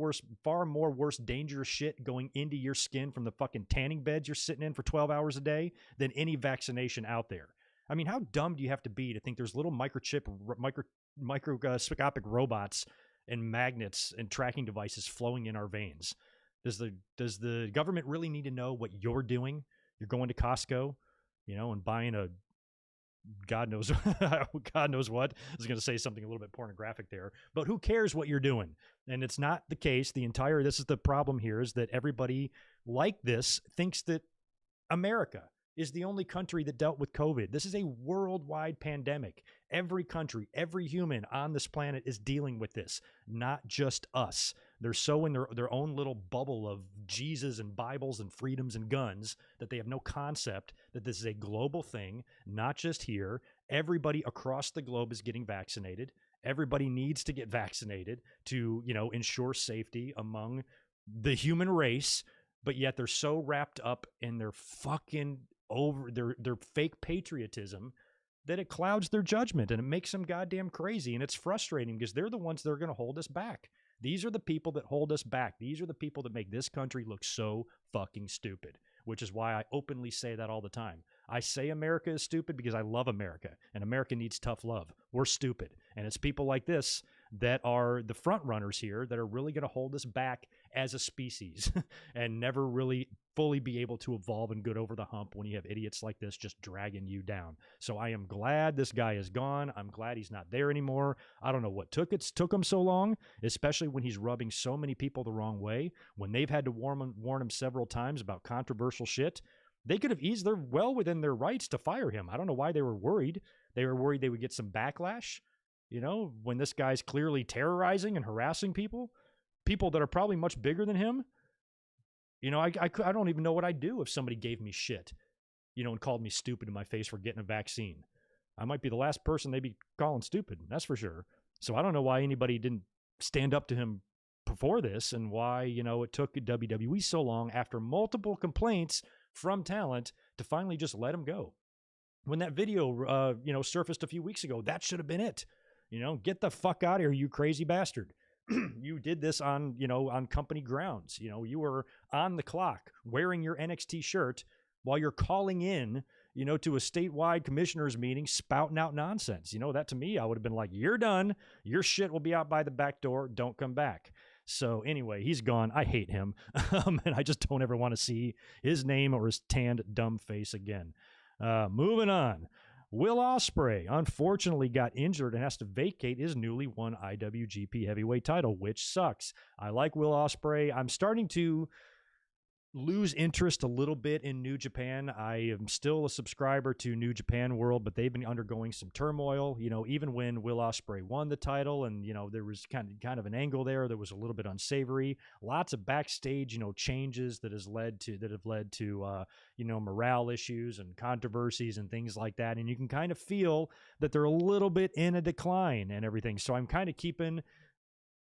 more worse dangerous shit going into your skin from the fucking tanning beds you're sitting in for 12 hours a day than any vaccination out there. I mean, how dumb do you have to be to think there's little microscopic robots and magnets and tracking devices flowing in our veins? Does the government really need to know what you're doing? You're going to Costco, and buying a God knows what. I was going to say something a little bit pornographic there, but who cares what you're doing? And it's not the case. This is the problem here, is that everybody like this thinks that America is the only country that dealt with COVID. This is a worldwide pandemic. Every country, every human on this planet is dealing with this, not just us. They're so in their own little bubble of Jesus and Bibles and freedoms and guns that they have no concept that this is a global thing, not just here. Everybody across the globe is getting vaccinated. Everybody needs to get vaccinated to, ensure safety among the human race, but yet they're so wrapped up in their fucking their fake patriotism that it clouds their judgment and it makes them goddamn crazy. And it's frustrating because they're the ones that are going to hold us back. These are the people that hold us back. These are the people that make this country look so fucking stupid, which is why I openly say that all the time. I say America is stupid because I love America, and America needs tough love. We're stupid. And it's people like this that are the front runners here that are really going to hold us back as a species and never really fully be able to evolve and get over the hump when you have idiots like this just dragging you down. So I am glad this guy is gone. I'm glad he's not there anymore. I don't know what took him so long, especially when he's rubbing so many people the wrong way. When they've had to warn him several times about controversial shit, they could have they're well within their rights to fire him. I don't know why they were worried. They were worried they would get some backlash, when this guy's clearly terrorizing and harassing people that are probably much bigger than him. I don't even know what I'd do if somebody gave me shit, and called me stupid in my face for getting a vaccine. I might be the last person they'd be calling stupid, that's for sure. So I don't know why anybody didn't stand up to him before this and why, it took WWE so long after multiple complaints from talent to finally just let him go. When that video, surfaced a few weeks ago, that should have been it. Get the fuck out of here, you crazy bastard. You did this on company grounds. You were on the clock wearing your NXT shirt while you're calling in, to a statewide commissioners meeting, spouting out nonsense. That to me, I would have been like, you're done. Your shit will be out by the back door. Don't come back. So anyway, he's gone. I hate him. And I just don't ever want to see his name or his tanned dumb face again. Moving on. Will Osprey unfortunately got injured and has to vacate his newly won IWGP Heavyweight title, which sucks. I like Will Osprey. I'm starting to lose interest a little bit in New Japan. I am still a subscriber to New Japan World, but they've been undergoing some turmoil. Even when Will Osprey won the title, and there was kind of an angle there that was a little bit unsavory. Lots of backstage, changes that have led to morale issues and controversies and things like that. And you can kind of feel that they're a little bit in a decline and everything. So I'm kind of keeping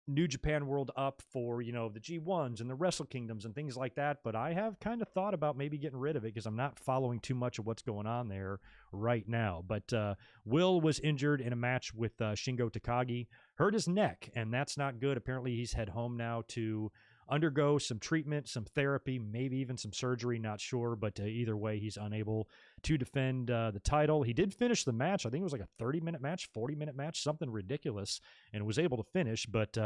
New Japan World up for, the G1s and the Wrestle Kingdoms and things like that. But I have kind of thought about maybe getting rid of it because I'm not following too much of what's going on there right now. But Will was injured in a match with Shingo Takagi, hurt his neck, and that's not good. Apparently he's head home now to undergo some treatment, some therapy, maybe even some surgery, not sure. But either way, he's unable to defend the title. He did finish the match. I think it was like a 30-minute match, 40-minute match, something ridiculous, and was able to finish, but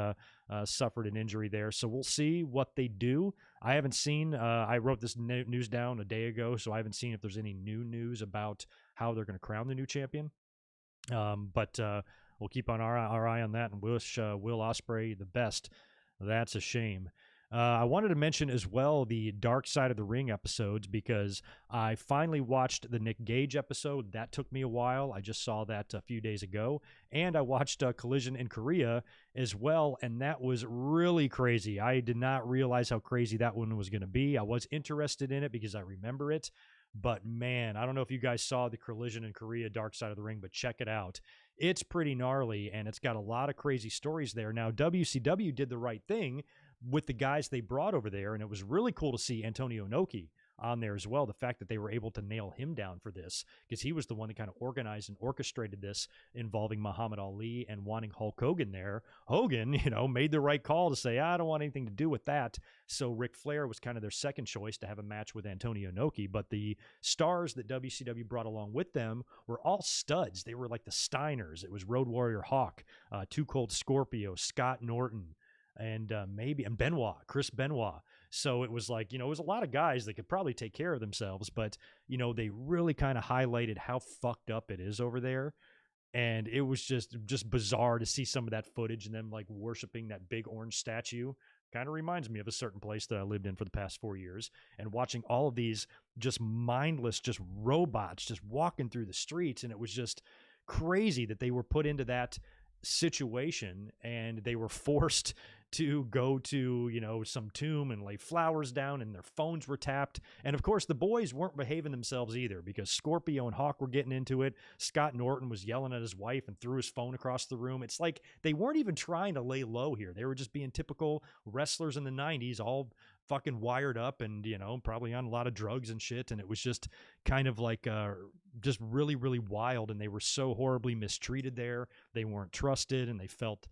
suffered an injury there. So we'll see what they do. I haven't seen, I wrote this news down a day ago, so I haven't seen if there's any new news about how they're going to crown the new champion. But we'll keep our eye on that and wish Will Osprey the best. That's a shame. I wanted to mention as well the Dark Side of the Ring episodes because I finally watched the Nick Gage episode. That took me a while. I just saw that a few days ago. And I watched Collision in Korea as well, and that was really crazy. I did not realize how crazy that one was going to be. I was interested in it because I remember it. But man, I don't know if you guys saw the Collision in Korea Dark Side of the Ring, but check it out. It's pretty gnarly, and it's got a lot of crazy stories there. Now, WCW did the right thing with the guys they brought over there, and it was really cool to see Antonio Inoki on there as well. The fact that they were able to nail him down for this, because he was the one that kind of organized and orchestrated this involving Muhammad Ali and wanting Hulk Hogan there. Hogan, made the right call to say, I don't want anything to do with that. So Ric Flair was kind of their second choice to have a match with Antonio Inoki. But the stars that WCW brought along with them were all studs. They were like the Steiners. It was Road Warrior Hawk, Too Cold Scorpio, Scott Norton, and Benoit, Chris Benoit. So it was like, it was a lot of guys that could probably take care of themselves, but, they really kind of highlighted how fucked up it is over there. And it was just bizarre to see some of that footage and them like worshiping that big orange statue. Kind of reminds me of a certain place that I lived in for the past 4 years, and watching all of these just mindless, just robots just walking through the streets. And it was just crazy that they were put into that situation and they were forced to go to, you know, some tomb and lay flowers down, and their phones were tapped. And of course, the boys weren't behaving themselves either, because Scorpio and Hawk were getting into it. Scott Norton was yelling at his wife and threw his phone across the room. It's like they weren't even trying to lay low here. They were just being typical wrestlers in the 90s, all fucking wired up and, you know, probably on a lot of drugs and shit. And it was just kind of like just really, really wild. And they were so horribly mistreated there. They weren't trusted, and they felt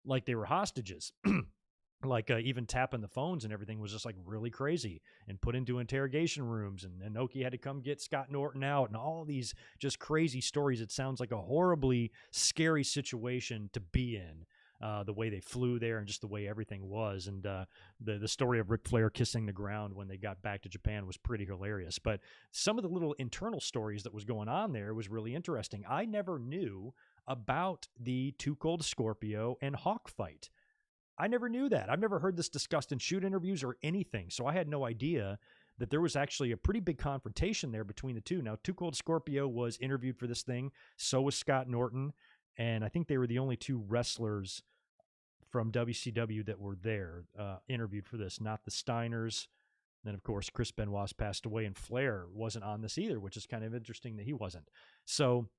like they were hostages. Like even tapping the phones and everything was just like really crazy, and put into interrogation rooms, and Inoki had to come get Scott Norton out, and all these just crazy stories. It sounds like a horribly scary situation to be in, the way they flew there and just the way everything was. And the story of Ric Flair kissing the ground when they got back to Japan was pretty hilarious. But some of the little internal stories that was going on there was really interesting. I never knew about the Too Cold Scorpio and Hawk fight. I never knew that. I've never heard this discussed in shoot interviews or anything. So I had no idea that there was actually a pretty big confrontation there between the two. Now, Too Cold Scorpio was interviewed for this thing. So was Scott Norton. And I think they were the only two wrestlers from WCW that were there interviewed for this, not the Steiners. Then, of course, Chris Benoit's passed away, and Flair wasn't on this either, which is kind of interesting that he wasn't. So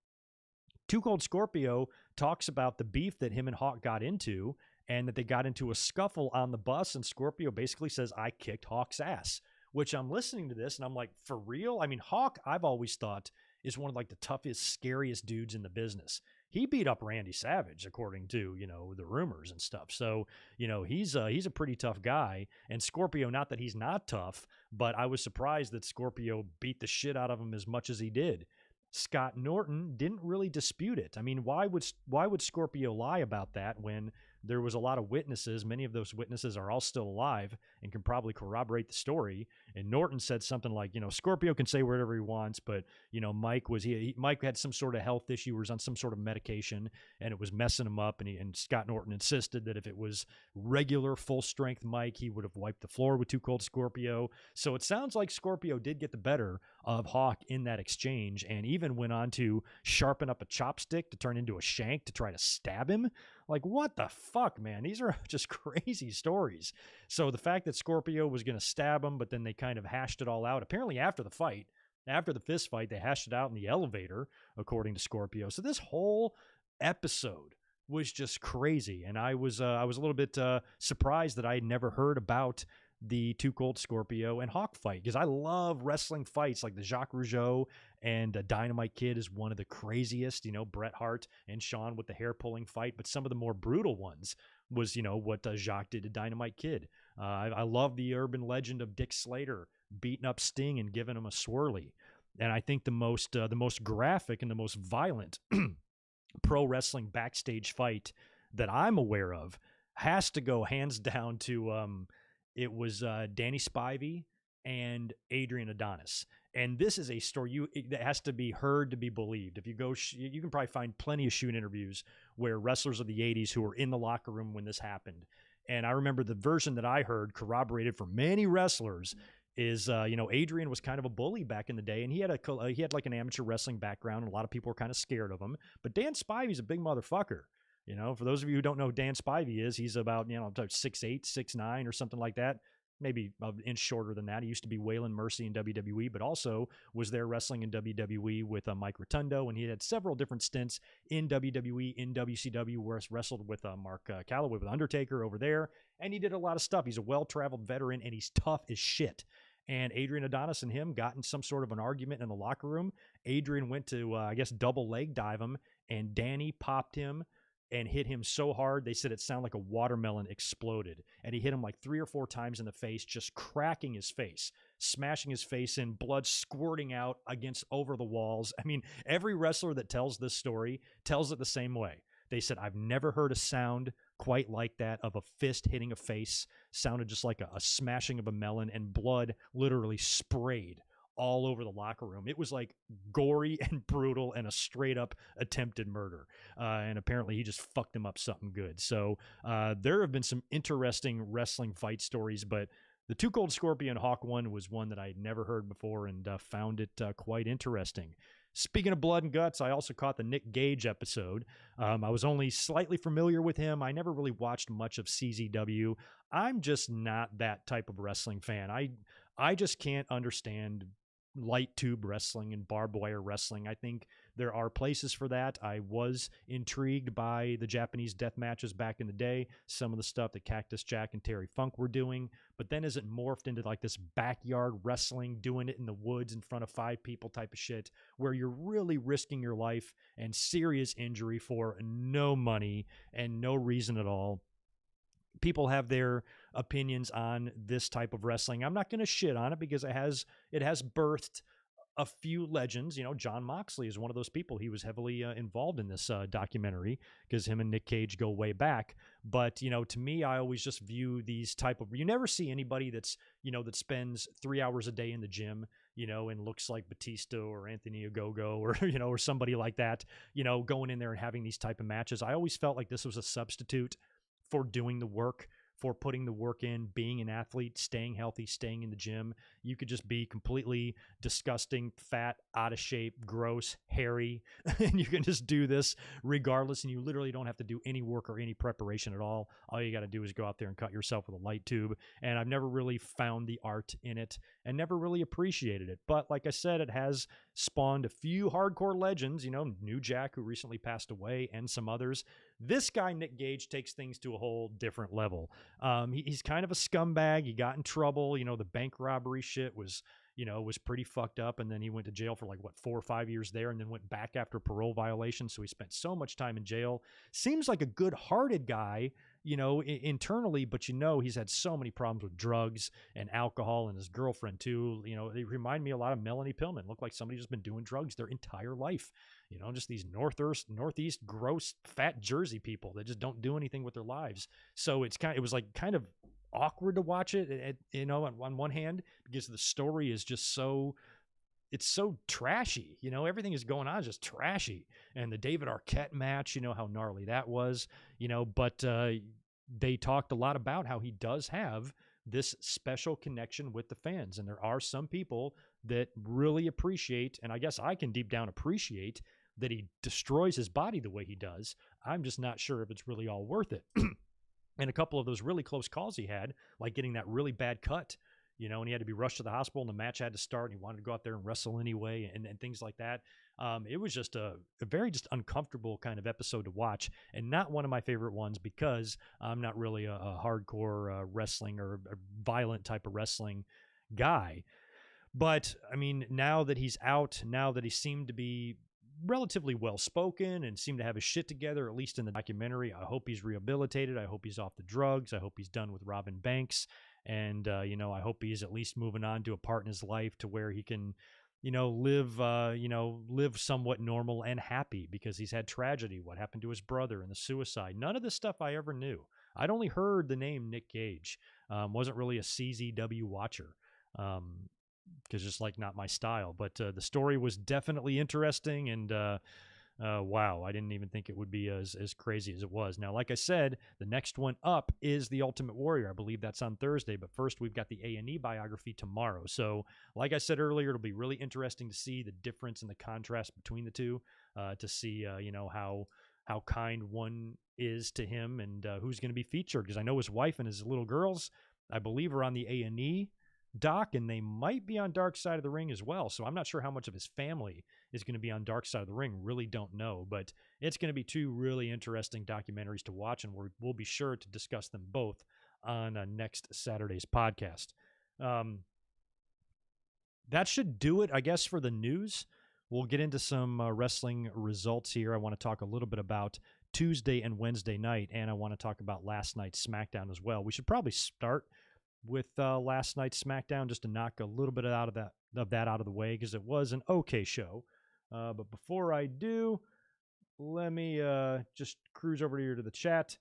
Too Cold Scorpio talks about the beef that him and Hawk got into, and that they got into a scuffle on the bus, and Scorpio basically says, I kicked Hawk's ass, which I'm listening to this and I'm like, for real? I mean, Hawk, I've always thought, is one of like the toughest, scariest dudes in the business. He beat up Randy Savage, according to, you know, the rumors and stuff. So, you know, he's a pretty tough guy. And Scorpio, not that he's not tough, but I was surprised that Scorpio beat the shit out of him as much as he did. Scott Norton didn't really dispute it. I mean, why would Scorpio lie about that when there was a lot of witnesses? Many of those witnesses are all still alive and can probably corroborate the story. And Norton said something like, you know, Scorpio can say whatever he wants, but, you know, Mike had some sort of health issue, was on some sort of medication, and it was messing him up. And Scott Norton insisted that if it was regular full strength Mike, he would have wiped the floor with Too Cold Scorpio. So it sounds like Scorpio did get the better of Hawk in that exchange, and even went on to sharpen up a chopstick to turn into a shank to try to stab him. Like, what the fuck, man? These are just crazy stories. So the fact that Scorpio was going to stab him, but then they kind of hashed it all out. Apparently after the fight, after the fist fight, they hashed it out in the elevator, according to Scorpio. So this whole episode was just crazy. And I was a little bit surprised that I had never heard about the Too Cold Scorpio and Hawk fight, because I love wrestling fights like the Jacques Rougeau and Dynamite Kid is one of the craziest, you know, Bret Hart and Shawn with the hair pulling fight. But some of the more brutal ones was, you know, what Jacques did to Dynamite Kid. I love the urban legend of Dick Slater beating up Sting and giving him a swirly. And I think the most graphic and the most violent pro wrestling backstage fight that I'm aware of has to go hands down to it was Danny Spivey and Adrian Adonis. And this is a story that has to be heard to be believed. If you go, you can probably find plenty of shoot interviews where wrestlers of the 80s who were in the locker room when this happened. And I remember the version that I heard, corroborated for many wrestlers, is, you know, Adrian was kind of a bully back in the day, and he had like an amateur wrestling background, and a lot of people were kind of scared of him. But Dan Spivey's a big motherfucker. You know, for those of you who don't know who Dan Spivey is, he's about, you know, 6'8", 6'9", or something like that. Maybe an inch shorter than that. He used to be Waylon Mercy in WWE, but also was there wrestling in WWE with Mike Rotundo, and he had several different stints in WWE, in WCW, where he wrestled with Mark Calloway with Undertaker over there, and he did a lot of stuff. He's a well-traveled veteran, and he's tough as shit. And Adrian Adonis and him got in some sort of an argument in the locker room. Adrian went to, I guess, double leg dive him, and Danny popped him and hit him so hard, they said it sounded like a watermelon exploded. And he hit him like 3 or 4 times in the face, just cracking his face, smashing his face in, blood squirting out over the walls. I mean, every wrestler that tells this story tells it the same way. They said, I've never heard a sound quite like that of a fist hitting a face. Sounded just like a smashing of a melon, and blood literally sprayed all over the locker room. It was like gory and brutal and a straight up attempted murder. And apparently he just fucked him up something good. So there have been some interesting wrestling fight stories, but The Too Cold Scorpion Hawk one was one that I had never heard before and found it quite interesting. Speaking of blood and guts, I also caught the Nick Gage episode. I was only slightly familiar with him. I never really watched much of CZW. I'm just not that type of wrestling fan. I just can't understand light tube wrestling and barbed wire wrestling. I think there are places for that. I was intrigued by the Japanese death matches back in the day, some of the stuff that Cactus Jack and Terry Funk were doing, but then as it morphed into like this backyard wrestling, doing it in the woods in front of 5 people type of shit, where you're really risking your life and serious injury for no money and no reason at all. People have their opinions on this type of wrestling. I'm not going to shit on it because it has birthed a few legends. You know, John Moxley is one of those people. He was heavily involved in this documentary because him and Nick Cage go way back. But, you know, to me, I always just view these type of, you never see anybody that's, you know, that spends 3 hours a day in the gym, you know, and looks like Batista or Anthony Ogogo or, you know, or somebody like that, you know, going in there and having these type of matches. I always felt like this was a substitute for doing the work, for putting the work in, being an athlete, staying healthy, staying in the gym. You could just be completely disgusting, fat, out of shape, gross, hairy, and you can just do this regardless, and you literally don't have to do any work or any preparation at all. All you got to do is go out there and cut yourself with a light tube, and I've never really found the art in it and never really appreciated it. But like I said, it has spawned a few hardcore legends, you know, New Jack, who recently passed away, and some others. This guy, Nick Gage, takes things to a whole different level. He's kind of a scumbag. He got in trouble. You know, the bank robbery shit was pretty fucked up. And then he went to jail for 4 or 5 years there and then went back after parole violations. So he spent so much time in jail. Seems like a good-hearted guy, you know, internally, but you know, he's had so many problems with drugs and alcohol and his girlfriend too. You know, they remind me a lot of Melanie Pillman. Look like somebody's just been doing drugs their entire life. You know, just these northeast gross fat Jersey people that just don't do anything with their lives. So it was kind of awkward to watch it, you know, on one hand, because the story is just it's so trashy. You know, everything is going on is just trashy. And the David Arquette match, you know, how gnarly that was, you know, but they talked a lot about how he does have this special connection with the fans. And there are some people that really appreciate, and I guess I can deep down appreciate, that he destroys his body the way he does. I'm just not sure if it's really all worth it. And a couple of those really close calls he had, like getting that really bad cut, you know, and he had to be rushed to the hospital and the match had to start and he wanted to go out there and wrestle anyway and things like that. It was just a very just uncomfortable kind of episode to watch, and not one of my favorite ones because I'm not really a hardcore wrestling or a violent type of wrestling guy. But, I mean, now that he's out, now that he seemed to be relatively well-spoken and seemed to have his shit together, at least in the documentary, I hope he's rehabilitated. I hope he's off the drugs. I hope he's done with Robin Banks. And, you know, I hope he's at least moving on to a part in his life to where he can, you know, live somewhat normal and happy, because he's had tragedy. What happened to his brother and the suicide? None of this stuff I ever knew. I'd only heard the name Nick Gage. Wasn't really a CZW watcher. Because just not my style, but the story was definitely interesting, and wow, I didn't even think it would be as crazy as it was. Now, like I said, the next one up is The Ultimate Warrior. I believe that's on Thursday, but first we've got the A&E biography tomorrow. So, like I said earlier, it'll be really interesting to see the difference and the contrast between the two, to see you know, how kind one is to him and who's going to be featured. Because I know his wife and his little girls, I believe, are on the A&E doc, and they might be on Dark Side of the Ring as well. So I'm not sure how much of his family is going to be on Dark Side of the Ring. Really don't know, but it's going to be 2 really interesting documentaries to watch, and we'll be sure to discuss them both on next Saturday's podcast. That should do it, I guess, for the news. We'll get into some wrestling results here. I want to talk a little bit about Tuesday and Wednesday night, and I want to talk about last night's SmackDown as well. We should probably start with last night's SmackDown, just to knock a little bit out of that out of the way, because it was an okay show. But before I do, let me just cruise over here to the chat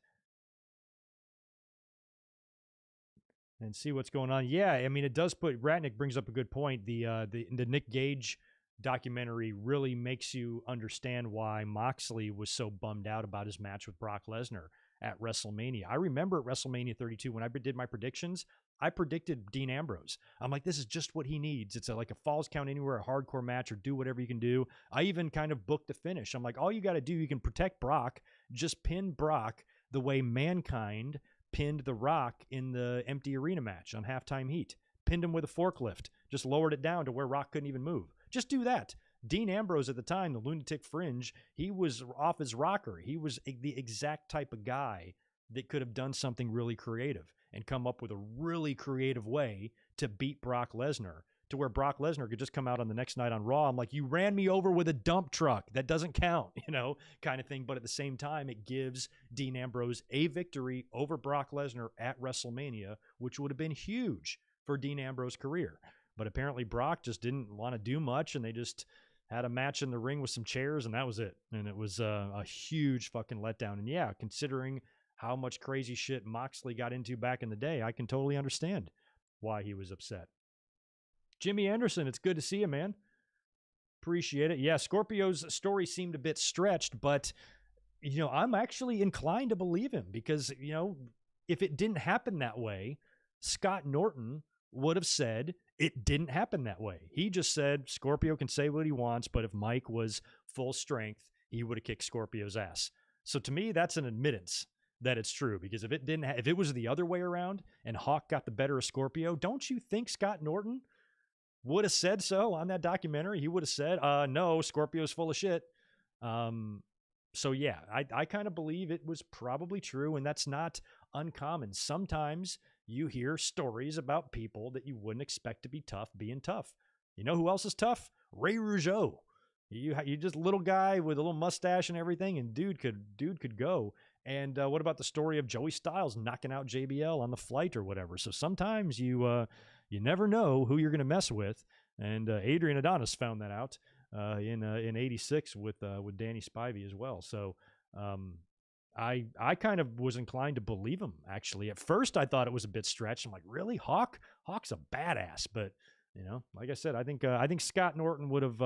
and see what's going on. Yeah, I mean, it does put, Ratnick brings up a good point. The Nick Gage documentary really makes you understand why Moxley was so bummed out about his match with Brock Lesnar at WrestleMania. I remember at WrestleMania 32 when I did my predictions, I predicted Dean Ambrose. I'm like, this is just what he needs. It's like a Falls Count Anywhere, a hardcore match, or do whatever you can do. I even kind of booked the finish. I'm like, all you got to do, you can protect Brock, just pin Brock the way Mankind pinned The Rock in the empty arena match on Halftime Heat. Pinned him with a forklift, just lowered it down to where Rock couldn't even move. Just do that. Dean Ambrose at the time, the Lunatic Fringe, he was off his rocker. He was the exact type of guy that could have done something really creative and come up with a really creative way to beat Brock Lesnar, to where Brock Lesnar could just come out on the next night on Raw. I'm like, you ran me over with a dump truck. That doesn't count, kind of thing. But at the same time, it gives Dean Ambrose a victory over Brock Lesnar at WrestleMania, which would have been huge for Dean Ambrose's career. But apparently Brock just didn't want to do much, and they just had a match in the ring with some chairs, and that was it. And it was a huge fucking letdown. And yeah, considering how much crazy shit Moxley got into back in the day, I can totally understand why he was upset. Jimmy Anderson, it's good to see you, man. Appreciate it. Yeah, Scorpio's story seemed a bit stretched, but, I'm actually inclined to believe him because, if it didn't happen that way, Scott Norton would have said it didn't happen that way. He just said Scorpio can say what he wants, but if Mike was full strength, he would have kicked Scorpio's ass. So to me, that's an admittance that it's true, because if it was the other way around and Hawk got the better of Scorpio, don't you think Scott Norton would have said so on that documentary? He would have said, no, Scorpio's full of shit. So yeah, I kind of believe it was probably true, and that's not uncommon. Sometimes you hear stories about people that you wouldn't expect to be tough being tough. You know who else is tough? Ray Rougeau. You just a little guy with a little mustache and everything, and dude could go. And what about the story of Joey Styles knocking out JBL on the flight or whatever? So sometimes you never know who you're going to mess with. And Adrian Adonis found that out in '86 with Danny Spivey as well. So I kind of was inclined to believe him, actually. At first, I thought it was a bit stretched. I'm like, really? Hawk's a badass. But, like I said, I think Scott Norton would have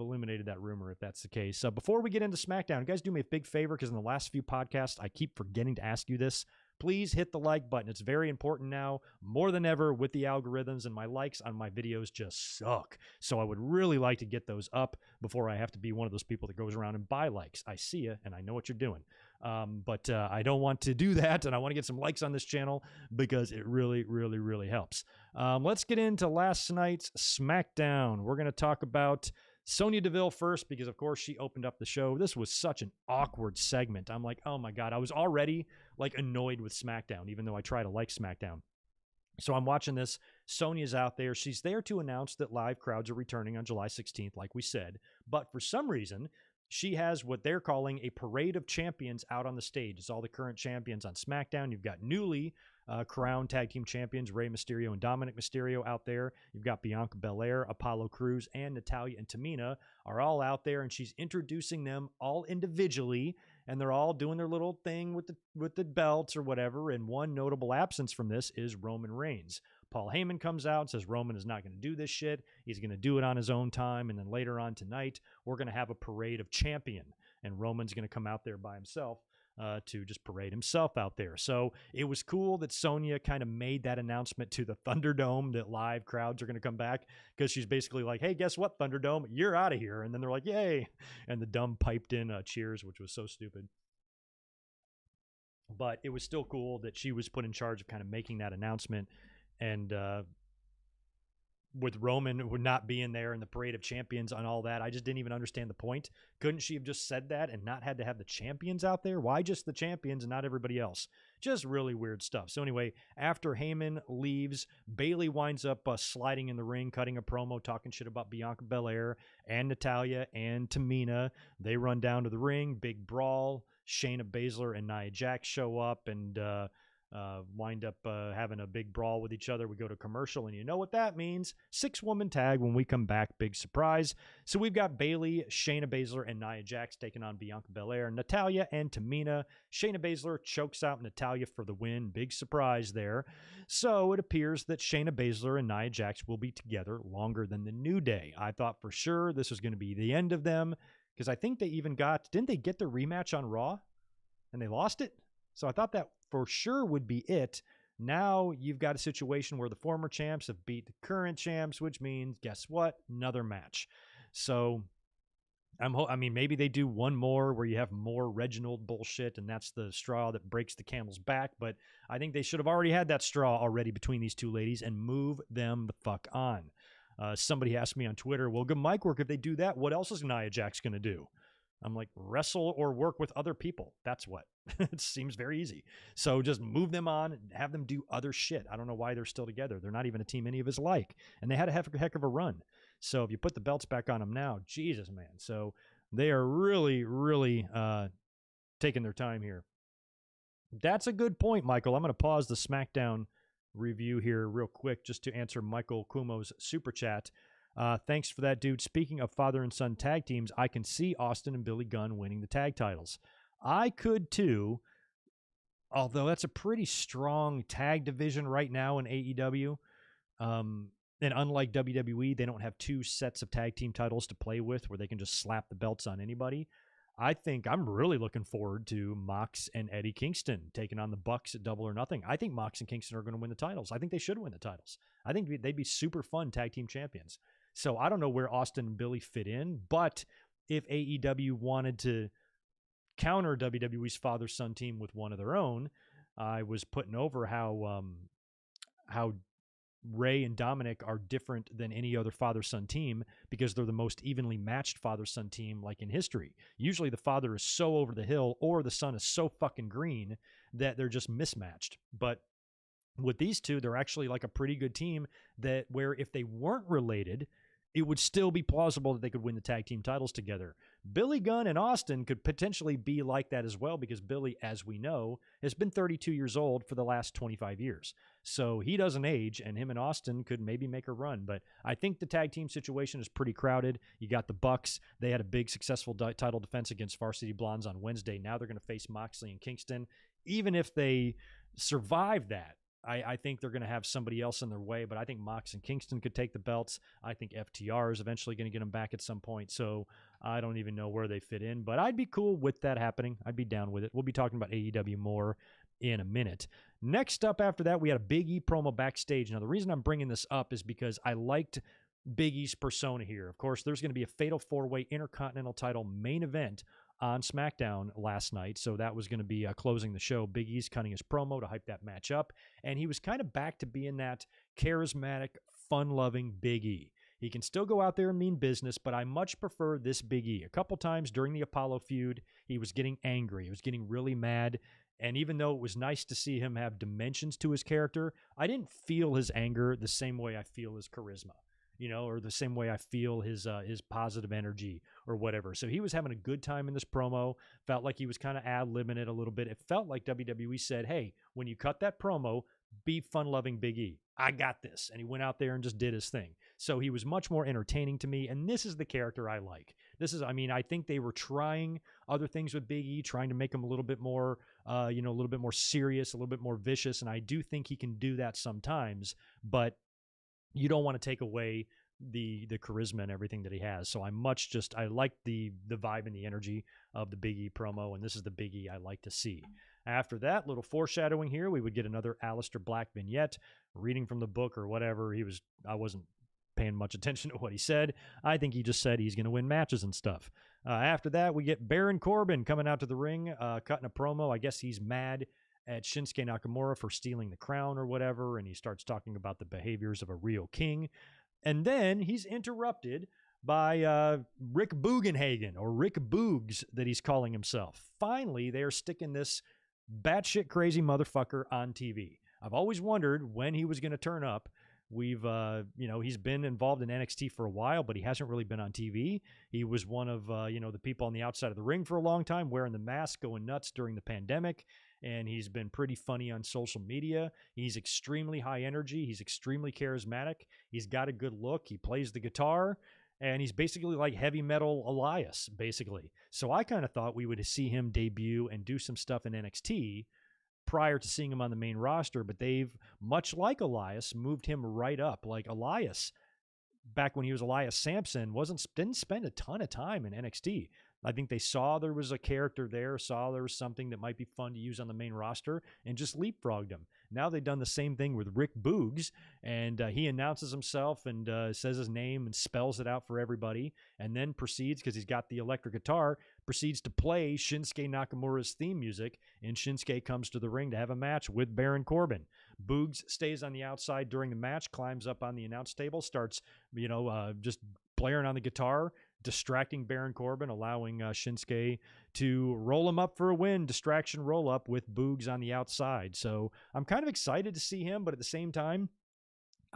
eliminated that rumor if that's the case. Before we get into SmackDown, you guys do me a big favor, because in the last few podcasts, I keep forgetting to ask you this. Please hit the like button. It's very important now, more than ever, with the algorithms, and my likes on my videos just suck. So I would really like to get those up before I have to be one of those people that goes around and buy likes. I see you, and I know what you're doing. But I don't want to do that, and I want to get some likes on this channel because it really, really, really helps. Let's get into last night's SmackDown. We're going to talk about Sonya Deville first, because of course she opened up the show. This was such an awkward segment. I'm like, oh my God, I was already annoyed with SmackDown, even though I try to like SmackDown. So I'm watching this. Sonya's out there. She's there to announce that live crowds are returning on July 16th, like we said. But for some reason, she has what they're calling a parade of champions out on the stage. It's all the current champions on SmackDown. You've got newly crowned tag team champions Rey Mysterio and Dominic Mysterio out there. You've got Bianca Belair, Apollo Crews, and Natalya and Tamina are all out there, and she's introducing them all individually, and they're all doing their little thing with the belts or whatever. And one notable absence from this is Roman Reigns. Paul Heyman comes out and says Roman is not going to do this shit. He's going to do it on his own time. And then later on tonight, we're going to have a parade of champion, and Roman's going to come out there by himself to just parade himself out there. So it was cool that Sonya kind of made that announcement to the Thunderdome that live crowds are going to come back, because she's basically like, hey, guess what, Thunderdome? You're out of here. And then they're like, yay. And the dumb piped in cheers, which was so stupid. But it was still cool that she was put in charge of kind of making that announcement. And with Roman not being there in the parade of champions and all that, I just didn't even understand the point. Couldn't she have just said that and not had to have the champions out there? Why just the champions and not everybody else? Just really weird stuff. So anyway, after Heyman leaves, Bayley winds up sliding in the ring, cutting a promo, talking shit about Bianca Belair and Natalya and Tamina. They run down to the ring, big brawl. Shayna Baszler and Nia Jax show up and wind up having a big brawl with each other. We go to commercial, and you know what that means. 6-woman tag when we come back. Big surprise. So we've got Bayley, Shayna Baszler, and Nia Jax taking on Bianca Belair, Natalya, and Tamina. Shayna Baszler chokes out Natalya for the win. Big surprise there. So it appears that Shayna Baszler and Nia Jax will be together longer than the New Day. I thought for sure this was going to be the end of them, because I think they even didn't they get the rematch on Raw and they lost it. So I thought that for sure would be it. Now you've got a situation where the former champs have beat the current champs, which means, guess what? Another match. So I mean, maybe they do one more where you have more Reginald bullshit, and that's the straw that breaks the camel's back. But I think they should have already had that straw already between these two ladies and move them the fuck on. Somebody asked me on Twitter, well, good mic work. If they do that, what else is Nia Jax going to do? I'm like, wrestle or work with other people. That's what. It seems very easy. So just move them on and have them do other shit. I don't know why they're still together. They're not even a team any of us like. And they had a heck of a run. So if you put the belts back on them now, Jesus, man. So they are really, really taking their time here. That's a good point, Michael. I'm going to pause the SmackDown review here real quick just to answer Michael Kumo's super chat. Thanks for that, dude. Speaking of father and son tag teams, I can see Austin and Billy Gunn winning the tag titles. I could too, although that's a pretty strong tag division right now in AEW. And unlike WWE, they don't have two sets of tag team titles to play with where they can just slap the belts on anybody. I think I'm really looking forward to Mox and Eddie Kingston taking on the Bucks at Double or Nothing. I think Mox and Kingston are going to win the titles. I think they should win the titles. I think they'd be super fun tag team champions. So I don't know where Austin and Billy fit in, but if AEW wanted to counter WWE's father-son team with one of their own, I was putting over how Ray and Dominic are different than any other father-son team because they're the most evenly matched father-son team like in history. Usually the father is so over the hill or the son is so fucking green that they're just mismatched. But with these two, they're actually like a pretty good team that where if they weren't related, it would still be plausible that they could win the tag team titles together. Billy Gunn and Austin could potentially be like that as well because Billy, as we know, has been 32 years old for the last 25 years. So he doesn't age, and him and Austin could maybe make a run. But I think the tag team situation is pretty crowded. You got the Bucks. They had a big successful title defense against Varsity Blondes on Wednesday. Now they're going to face Moxley and Kingston. Even if they survive that, I think they're going to have somebody else in their way, but I think Mox and Kingston could take the belts. I think FTR is eventually going to get them back at some point, so I don't even know where they fit in, but I'd be cool with that happening. I'd be down with it. We'll be talking about AEW more in a minute. Next up after that, we had a Big E promo backstage. Now, the reason I'm bringing this up is because I liked Big E's persona here. Of course, there's going to be a Fatal 4-Way Intercontinental title main event on SmackDown last night, so that was going to be closing the show. Big E's cutting his promo to hype that match up, and he was kind of back to being that charismatic, fun-loving Big E. He can still go out there and mean business, but I much prefer this Big E. A couple times during the Apollo feud, he was getting angry. He was getting really mad, and even though it was nice to see him have dimensions to his character, I didn't feel his anger the same way I feel his charisma. Or the same way I feel his positive energy or whatever. So he was having a good time in this promo. Felt like he was kind of ad-libbing it a little bit. It felt like WWE said, hey, when you cut that promo, be fun-loving Big E. I got this. And he went out there and just did his thing. So he was much more entertaining to me. And this is the character I like. I think they were trying other things with Big E, trying to make him a little bit more, a little bit more serious, a little bit more vicious. And I do think he can do that sometimes. But you don't want to take away the charisma and everything that he has. So I like the vibe and the energy of the Big E promo, and this is the Big E I like to see. After that, little foreshadowing here, we would get another Aleister Black vignette, reading from the book or whatever. I wasn't paying much attention to what he said. I think he just said he's going to win matches and stuff. After that, we get Baron Corbin coming out to the ring, cutting a promo. I guess he's mad at Shinsuke Nakamura for stealing the crown or whatever, and he starts talking about the behaviors of a real king. And then he's interrupted by Rick Bugenhagen, or Rick Boogs that he's calling himself. Finally, they are sticking this batshit crazy motherfucker on TV. I've always wondered when he was going to turn up. He's been involved in NXT for a while, but he hasn't really been on TV. He was one of, the people on the outside of the ring for a long time, wearing the mask, going nuts during the pandemic. And he's been pretty funny on social media. He's extremely high energy. He's extremely charismatic. He's got a good look. He plays the guitar. And he's basically like heavy metal Elias, basically. So I kind of thought we would see him debut and do some stuff in NXT prior to seeing him on the main roster. But they've, much like Elias, moved him right up. Like Elias, back when he was Elias Sampson, didn't spend a ton of time in NXT. I think they saw there was a character there, saw there was something that might be fun to use on the main roster, and just leapfrogged him. Now they've done the same thing with Rick Boogs, and he announces himself and says his name and spells it out for everybody, and then proceeds, because he's got the electric guitar, proceeds to play Shinsuke Nakamura's theme music, and Shinsuke comes to the ring to have a match with Baron Corbin. Boogs stays on the outside during the match, climbs up on the announce table, starts, just blaring on the guitar, distracting Baron Corbin, allowing Shinsuke to roll him up for a win, distraction roll up with Boogs on the outside. So I'm kind of excited to see him, but at the same time,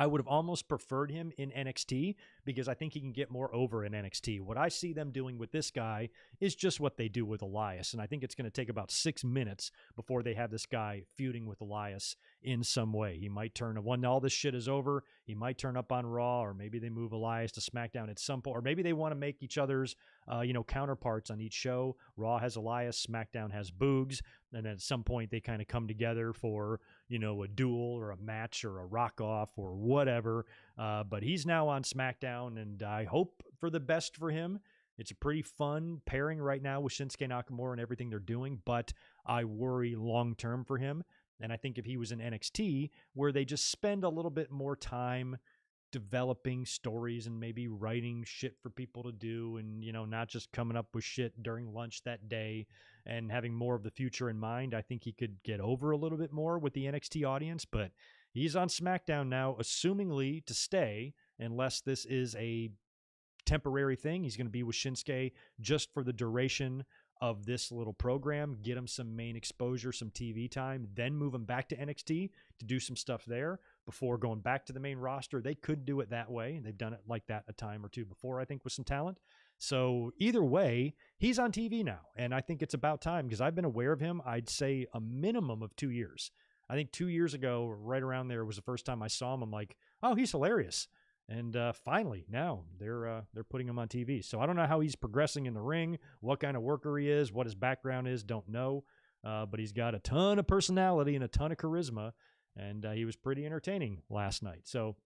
I would have almost preferred him in NXT because I think he can get more over in NXT. What I see them doing with this guy is just what they do with Elias, and I think it's going to take about 6 minutes before they have this guy feuding with Elias in some way. He might turn, when all this shit is over, he might turn up on Raw, or maybe they move Elias to SmackDown at some point, or maybe they want to make each other's counterparts on each show. Raw has Elias, SmackDown has Boogs, and then at some point they kind of come together for, a duel or a match or a rock-off or whatever. But he's now on SmackDown, and I hope for the best for him. It's a pretty fun pairing right now with Shinsuke Nakamura and everything they're doing, but I worry long-term for him. And I think if he was in NXT, where they just spend a little bit more time developing stories and maybe writing shit for people to do, and not just coming up with shit during lunch that day, and having more of the future in mind, I think he could get over a little bit more with the NXT audience. But he's on SmackDown now, assumingly to stay, unless this is a temporary thing. He's going to be with Shinsuke just for the duration of this little program, get him some main exposure, some TV time, then move him back to NXT to do some stuff there before going back to the main roster. They could do it that way. They've done it like that a time or two before, I think, with some talent. So either way, he's on TV now, and I think it's about time, because I've been aware of him, I'd say a minimum of 2 years. I think 2 years ago, right around there, was the first time I saw him. I'm like, oh, he's hilarious. And finally, now they're putting him on TV. So I don't know how he's progressing in the ring, what kind of worker he is, what his background is, don't know. But he's got a ton of personality and a ton of charisma, and he was pretty entertaining last night. So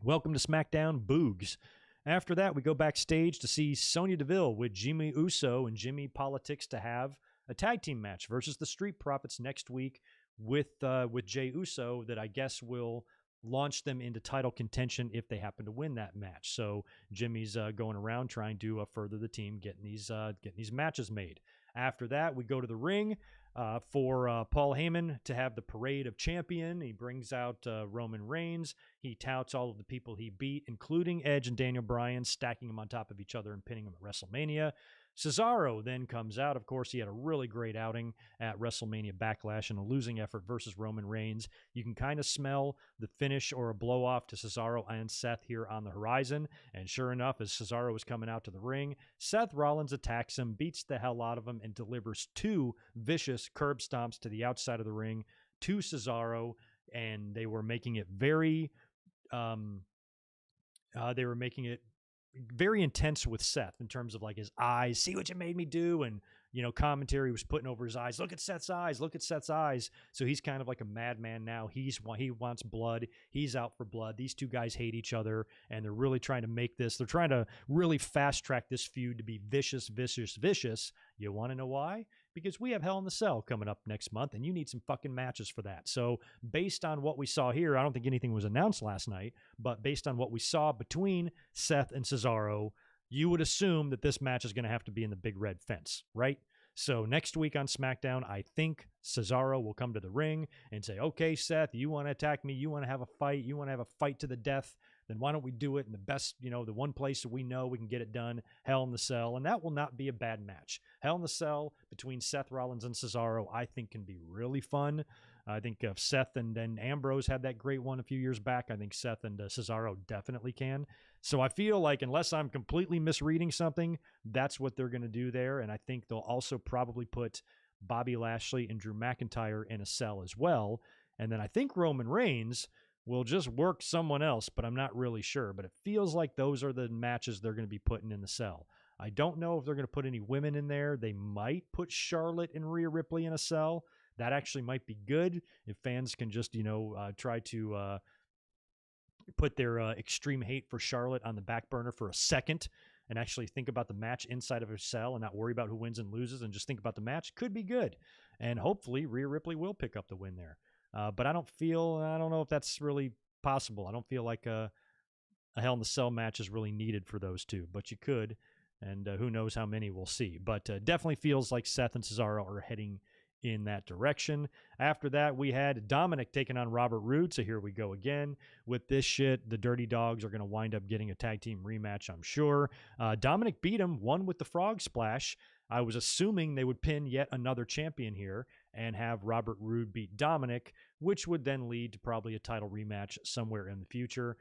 welcome to SmackDown, Boogs. After that, we go backstage to see Sonya Deville with Jimmy Uso and Jimmy Politics to have a tag team match versus the Street Profits next week with Jey Uso, that I guess will launch them into title contention if they happen to win that match. So Jimmy's going around trying to further the team, getting these matches made. After that, we go to the ring for Paul Heyman to have the Parade of Champion. He brings out Roman Reigns. He touts all of the people he beat, including Edge and Daniel Bryan, stacking them on top of each other and pinning them at WrestleMania. Cesaro then comes out. Of course, he had a really great outing at WrestleMania Backlash in a losing effort versus Roman Reigns. You can kind of smell the finish or a blow-off to Cesaro and Seth here on the horizon. And sure enough, as Cesaro is coming out to the ring, Seth Rollins attacks him, beats the hell out of him, and delivers 2 vicious curb stomps to the outside of the ring to Cesaro. And they were making it very intense with Seth in terms of like his eyes, see what you made me do, and commentary was putting over his eyes, look at Seth's eyes. So he's kind of like a madman now. He wants blood. He's out for blood. These two guys hate each other, and they're really trying to make this, they're trying to really fast track this feud to be vicious. You want to know why? Because we have Hell in the Cell coming up next month, and you need some fucking matches for that. So based on what we saw here, I don't think anything was announced last night, but based on what we saw between Seth and Cesaro, you would assume that this match is going to have to be in the big red fence, right? So next week on SmackDown, I think Cesaro will come to the ring and say, okay, Seth, you want to attack me, you want to have a fight, you want to have a fight to the death, then why don't we do it in the best, the one place that we know we can get it done, Hell in the Cell, and that will not be a bad match. Hell in the Cell between Seth Rollins and Cesaro, I think, can be really fun. I think Seth and then Ambrose had that great one a few years back. I think Seth and Cesaro definitely can. So I feel like, unless I'm completely misreading something, that's what they're going to do there. And I think they'll also probably put Bobby Lashley and Drew McIntyre in a cell as well. And then I think Roman Reigns will just work someone else, but I'm not really sure. But it feels like those are the matches they're going to be putting in the cell. I don't know if they're going to put any women in there. They might put Charlotte and Rhea Ripley in a cell. That actually might be good if fans can just, try to put their extreme hate for Charlotte on the back burner for a second and actually think about the match inside of a cell and not worry about who wins and loses and just think about the match, could be good. And hopefully Rhea Ripley will pick up the win there. But I don't know if that's really possible. I don't feel like a Hell in the Cell match is really needed for those two, but you could, and who knows how many we'll see. But definitely feels like Seth and Cesaro are heading in that direction. After that, we had Dominic taking on Robert Roode, so here we go again. With this shit, the Dirty Dogs are going to wind up getting a tag team rematch, I'm sure. Dominic beat him, won with the frog splash. I was assuming they would pin yet another champion here and have Robert Roode beat Dominic, which would then lead to probably a title rematch somewhere in the future.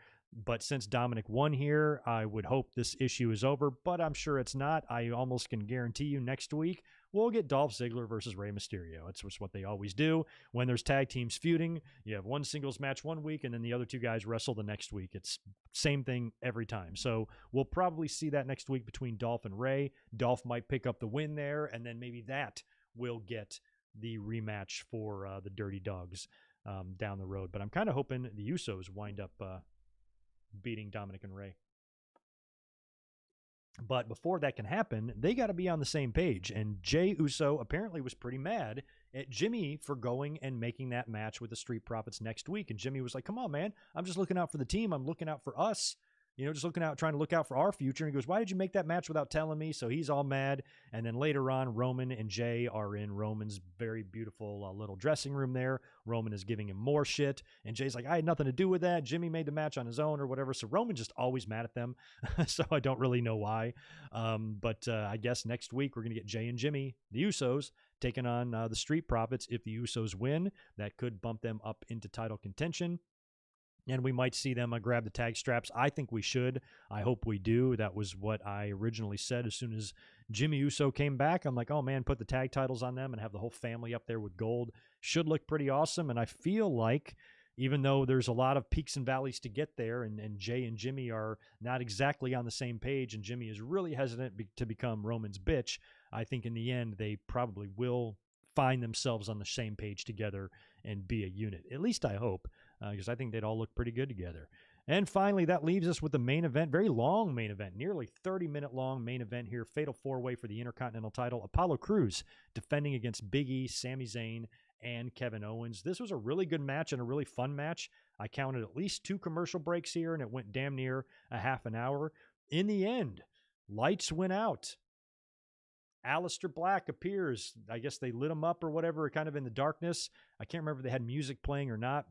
But since Dominic won here, I would hope this issue is over, but I'm sure it's not. I almost can guarantee you next week we'll get Dolph Ziggler versus Rey Mysterio. It's what they always do. When there's tag teams feuding, you have one singles match one week, and then the other two guys wrestle the next week. It's same thing every time. So we'll probably see that next week between Dolph and Rey. Dolph might pick up the win there, and then maybe that will get the rematch for the Dirty Dogs down the road. But I'm kind of hoping the Usos wind up beating Dominic and Rey. But before that can happen, they got to be on the same page. And Jey Uso apparently was pretty mad at Jimmy for going and making that match with the Street Profits next week. And Jimmy was like, come on, man. I'm just looking out for the team. I'm looking out for us. Just trying to look out for our future. And he goes, why did you make that match without telling me? So he's all mad. And then later on, Roman and Jey are in Roman's very beautiful little dressing room there. Roman is giving him more shit. And Jay's like, I had nothing to do with that. Jimmy made the match on his own or whatever. So Roman's just always mad at them. So I don't really know why. But I guess next week we're going to get Jey and Jimmy, the Usos, taking on the Street Profits. If the Usos win, that could bump them up into title contention. And we might see them grab the tag straps. I think we should. I hope we do. That was what I originally said as soon as Jimmy Uso came back. I'm like, oh, man, put the tag titles on them and have the whole family up there with gold. Should look pretty awesome. And I feel like even though there's a lot of peaks and valleys to get there, and Jey and Jimmy are not exactly on the same page, and Jimmy is really hesitant to become Roman's bitch, I think in the end they probably will find themselves on the same page together and be a unit. At least I hope. Because I think they'd all look pretty good together. And finally, that leaves us with the main event, very long main event, nearly 30-minute long main event here, fatal four-way for the Intercontinental title. Apollo Crews defending against Big E, Sami Zayn, and Kevin Owens. This was a really good match and a really fun match. I counted at least 2 commercial breaks here, and it went damn near a half an hour. In the end, lights went out. Aleister Black appears. I guess they lit him up or whatever, kind of in the darkness. I can't remember if they had music playing or not.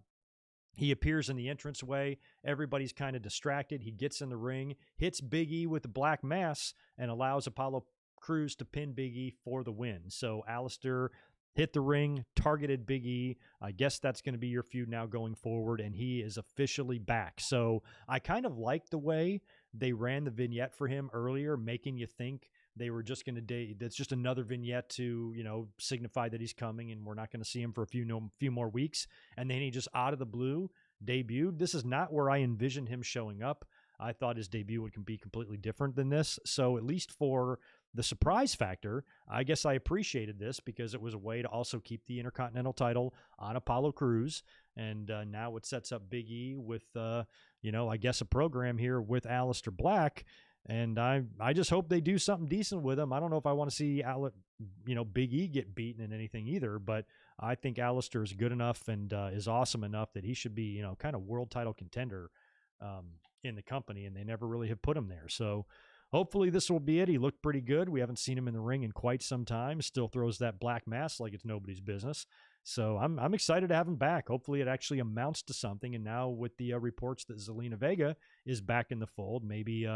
He appears in the entranceway. Everybody's kind of distracted. He gets in the ring, hits Big E with the black mass, and allows Apollo Crews to pin Big E for the win. So Aleister hit the ring, targeted Big E. I guess that's going to be your feud now going forward, and he is officially back. So I kind of like the way they ran the vignette for him earlier, making you think they were just going to that's just another vignette to, signify that he's coming and we're not going to see him for a few more weeks. And then he just out of the blue debuted. This is not where I envisioned him showing up. I thought his debut would be completely different than this. So at least for the surprise factor, I guess I appreciated this because it was a way to also keep the Intercontinental title on Apollo Crews. And now it sets up Big E with, I guess a program here with Aleister Black. And I just hope they do something decent with him. I don't know if I want to see Big E get beaten in anything either, but I think Aleister is good enough and is awesome enough that he should be, kind of world title contender in the company, and they never really have put him there. So hopefully this will be it. He looked pretty good. We haven't seen him in the ring in quite some time. Still throws that black mask like it's nobody's business. So I'm excited to have him back. Hopefully it actually amounts to something. And now with the reports that Zelina Vega is back in the fold, maybe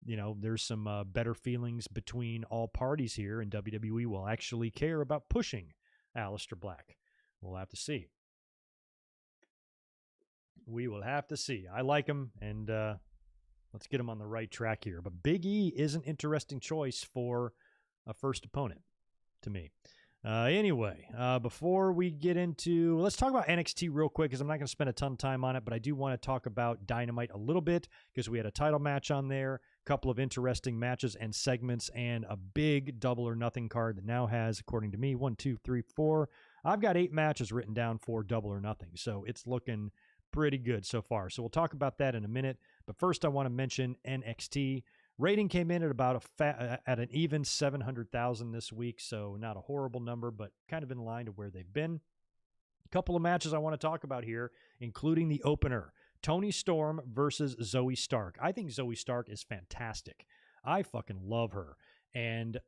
there's some better feelings between all parties here, and WWE will actually care about pushing Aleister Black. We'll have to see. We will have to see. I like him, and let's get him on the right track here. But Big E is an interesting choice for a first opponent to me. Anyway, before we get into, let's talk about NXT real quick, because I'm not going to spend a ton of time on it, but I do want to talk about Dynamite a little bit, because we had a title match on there, a couple of interesting matches and segments, and a big Double or Nothing card that now has, according to me, 1, 2, 3, 4. I've got 8 matches written down for Double or Nothing, so it's looking pretty good so far. So we'll talk about that in a minute, but first I want to mention NXT. Rating came in at about at an even 700,000 this week, so not a horrible number, but kind of in line to where they've been. A couple of matches I want to talk about here, including the opener. Toni Storm versus Zoe Stark. I think Zoe Stark is fantastic. I fucking love her. And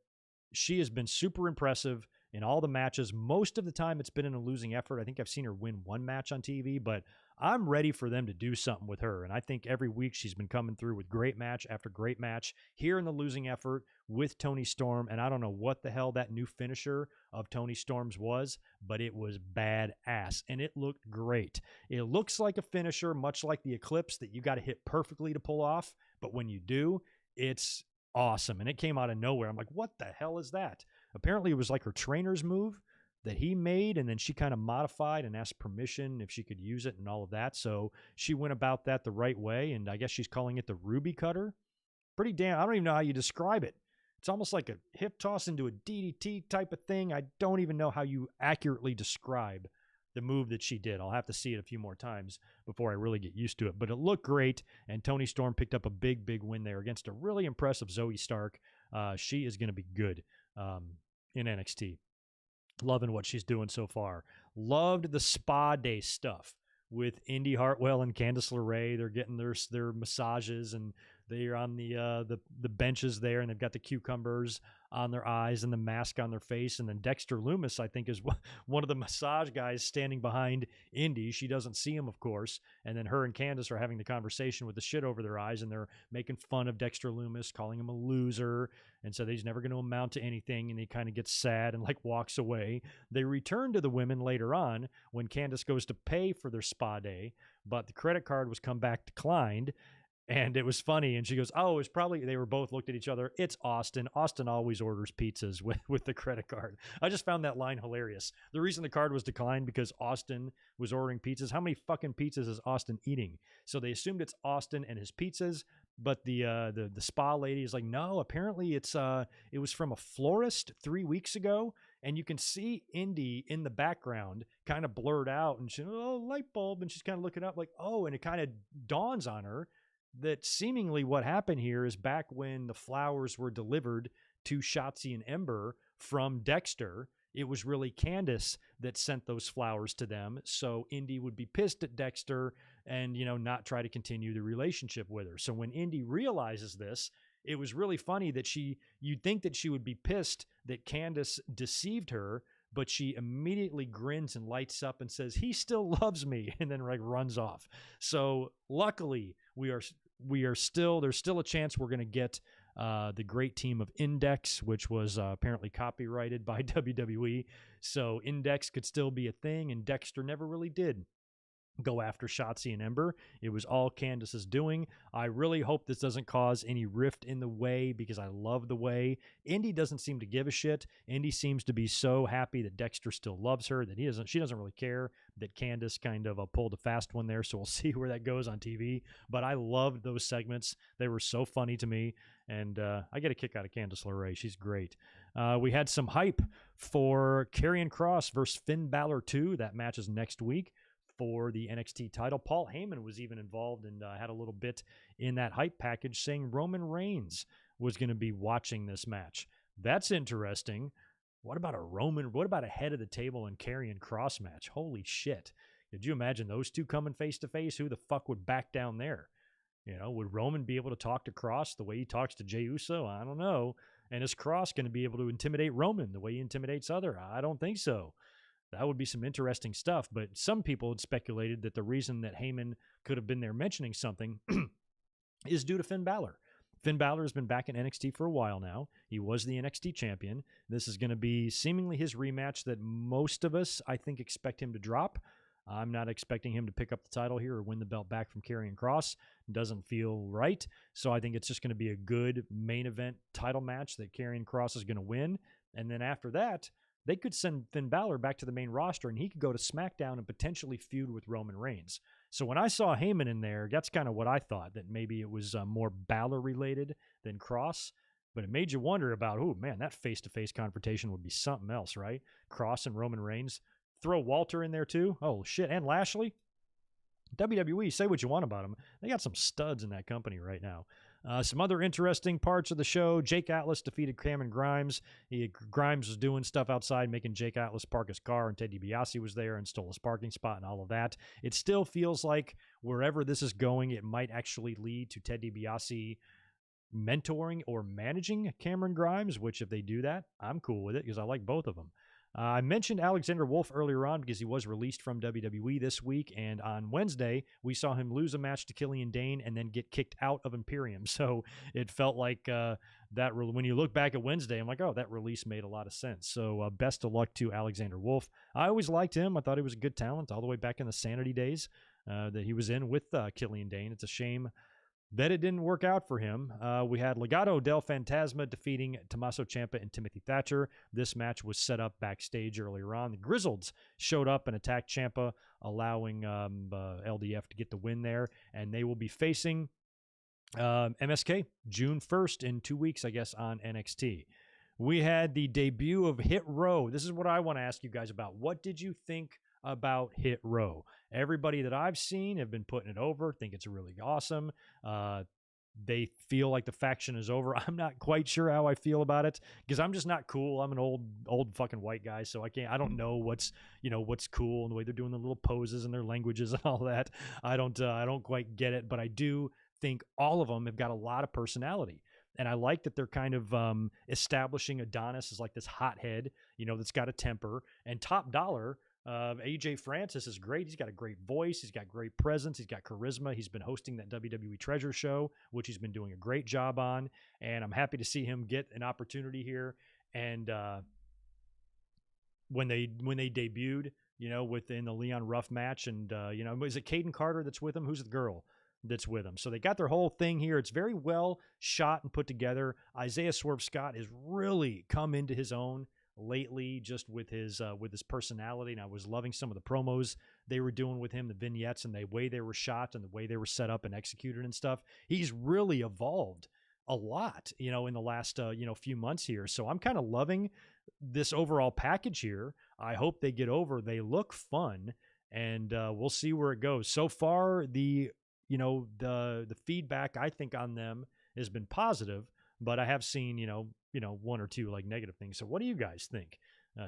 she has been super impressive in all the matches. Most of the time it's been in a losing effort. I think I've seen her win one match on TV, but I'm ready for them to do something with her. And I think every week she's been coming through with great match after great match here in the losing effort with Toni Storm. And I don't know what the hell that new finisher of Toni Storm's was, but it was badass and it looked great. It looks like a finisher, much like the Eclipse, that you got to hit perfectly to pull off. But when you do, it's awesome. And it came out of nowhere. I'm like, what the hell is that? Apparently it was like her trainer's move that he made, and then she kind of modified and asked permission if she could use it and all of that. So she went about that the right way, and I guess she's calling it the Ruby Cutter. Pretty damn, I don't even know how you describe it. It's almost like a hip toss into a DDT type of thing. I don't even know how you accurately describe the move that she did. I'll have to see it a few more times before I really get used to it. But it looked great, and Toni Storm picked up a big, big win there against a really impressive Zoe Stark. She is going to be good in NXT. Loving what she's doing so far. Loved the spa day stuff with Indy Hartwell and Candice LeRae. They're getting their massages, and they're on the benches there, and they've got the cucumbers on their eyes and the mask on their face. And then Dexter Lumis, I think, is one of the massage guys standing behind Indy. She doesn't see him, of course. And then her and Candice are having the conversation with the shit over their eyes, and they're making fun of Dexter Lumis, calling him a loser. And so he's never going to amount to anything, and he kind of gets sad and like walks away. They return to the women later on when Candice goes to pay for their spa day, but the credit card was come back declined. And it was funny. And she goes, oh, it's probably, they were both looked at each other. It's Austin. Austin always orders pizzas with the credit card. I just found that line hilarious. The reason the card was declined because Austin was ordering pizzas. How many fucking pizzas is Austin eating? So they assumed it's Austin and his pizzas. But the spa lady is like, no, apparently it was from a florist 3 weeks ago. And you can see Indy in the background kind of blurred out. And she's, oh, light bulb. And she's kind of looking up like, oh, and it kind of dawns on her that seemingly what happened here is back when the flowers were delivered to Shotzi and Ember from Dexter, it was really Candice that sent those flowers to them. So Indy would be pissed at Dexter and, not try to continue the relationship with her. So when Indy realizes this, it was really funny that you'd think that she would be pissed that Candice deceived her, but she immediately grins and lights up and says, he still loves me, and then runs off. So luckily there's still a chance we're going to get the great team of Index, which was apparently copyrighted by WWE. So Index could still be a thing, and Dexter never really did go after Shotzi and Ember. It was all Candice's doing. I really hope this doesn't cause any rift in the way, because I love the way Indy doesn't seem to give a shit. Indy seems to be so happy that Dexter still loves her that she doesn't really care that Candice kind of pulled a fast one there. So we'll see where that goes on TV. But I loved those segments. They were so funny to me. And I get a kick out of Candice LeRae. She's great. We had some hype for Karrion Kross versus Finn Balor 2. That match is next week for the NXT title. Paul Heyman was even involved and had a little bit in that hype package saying Roman Reigns was going to be watching this match. That's interesting. What about a head of the table and Karrion Kross match? Holy shit. Could you imagine those two coming face to face? Who the fuck would back down there? Would Roman be able to talk to Kross the way he talks to Jey Uso? I don't know. And is Kross going to be able to intimidate Roman the way he intimidates other? I don't think so. That would be some interesting stuff, but some people had speculated that the reason that Heyman could have been there mentioning something is due to Finn Balor. Finn Balor has been back in NXT for a while now. He was the NXT champion. This is going to be seemingly his rematch that most of us, I think, expect him to drop. I'm not expecting him to pick up the title here or win the belt back from Karrion Kross. Doesn't feel right. So I think it's just going to be a good main event title match that Karrion Kross is going to win. And then after that, they could send Finn Balor back to the main roster and he could go to SmackDown and potentially feud with Roman Reigns. So when I saw Heyman in there, that's kind of what I thought, that maybe it was more Balor related than Kross. But it made you wonder about, oh man, that face-to-face confrontation would be something else, right? Kross and Roman Reigns. Throw Walter in there too. Oh shit, and Lashley. WWE, say what you want about them. They got some studs in that company right now. Some other interesting parts of the show. Jake Atlas defeated Cameron Grimes. Grimes was doing stuff outside, making Jake Atlas park his car, and Ted DiBiase was there and stole his parking spot and all of that. It still feels like wherever this is going, it might actually lead to Ted DiBiase mentoring or managing Cameron Grimes, which if they do that, I'm cool with it because I like both of them. I mentioned Alexander Wolfe earlier on because he was released from WWE this week, and on Wednesday, we saw him lose a match to Killian Dane and then get kicked out of Imperium. So it felt like that when you look back at Wednesday, I'm like, oh, that release made a lot of sense. So best of luck to Alexander Wolfe. I always liked him. I thought he was a good talent all the way back in the Sanity days that he was in with Killian Dane. It's a shame that it didn't work out for him. We had Legado del Fantasma defeating Tommaso Ciampa and Timothy Thatcher. This match was set up backstage earlier on. The Grizzleds showed up and attacked Ciampa, allowing LDF to get the win there. And they will be facing MSK June 1st in 2 weeks, I guess, on NXT. We had the debut of Hit Row. This is what I want to ask you guys about. What did you think about Hit Row? Everybody that I've seen have been putting it over, think it's really awesome. They feel like the faction is over. I'm not quite sure how I feel about it because I'm just not cool. I'm an old fucking white guy, so I don't know what's cool and the way they're doing the little poses and their languages and all that. I don't quite get it, but I do think all of them have got a lot of personality. And I like that they're kind of establishing Adonis as like this hothead, that's got a temper. And Top Dollar, AJ Francis is great. He's got a great voice. He's got great presence. He's got charisma. He's been hosting that WWE Treasure Show, which he's been doing a great job on. And I'm happy to see him get an opportunity here. And when they debuted, within the Leon Ruff match, and is it Caden Carter that's with him? Who's the girl that's with him? So they got their whole thing here. It's very well shot and put together. Isaiah Swerve Scott has really come into his own lately, just with his personality, and I was loving some of the promos they were doing with him, the vignettes and the way they were shot and the way they were set up and executed and stuff. He's really evolved a lot, in the last few months here. So I'm kind of loving this overall package here. I hope they get over. They look fun, and we'll see where it goes. So far, the feedback I think on them has been positive, but I have seen one or two like negative things. So what do you guys think?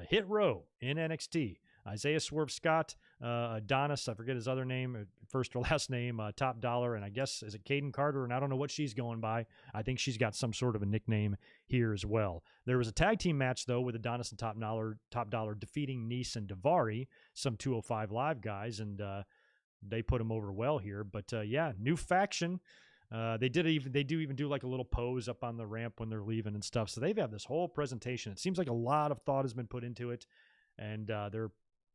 Hit Row in NXT. Isaiah Swerve Scott, Adonis, I forget his other name, first or last name, Top Dollar, and I guess, is it Caden Carter? And I don't know what she's going by. I think she's got some sort of a nickname here as well. There was a tag team match, though, with Adonis and Top Dollar defeating Nice and Daivari, some 205 Live guys, and they put them over well here. But, new faction. They do even do like a little pose up on the ramp when they're leaving and stuff. So they've had this whole presentation. It seems like a lot of thought has been put into it, and they're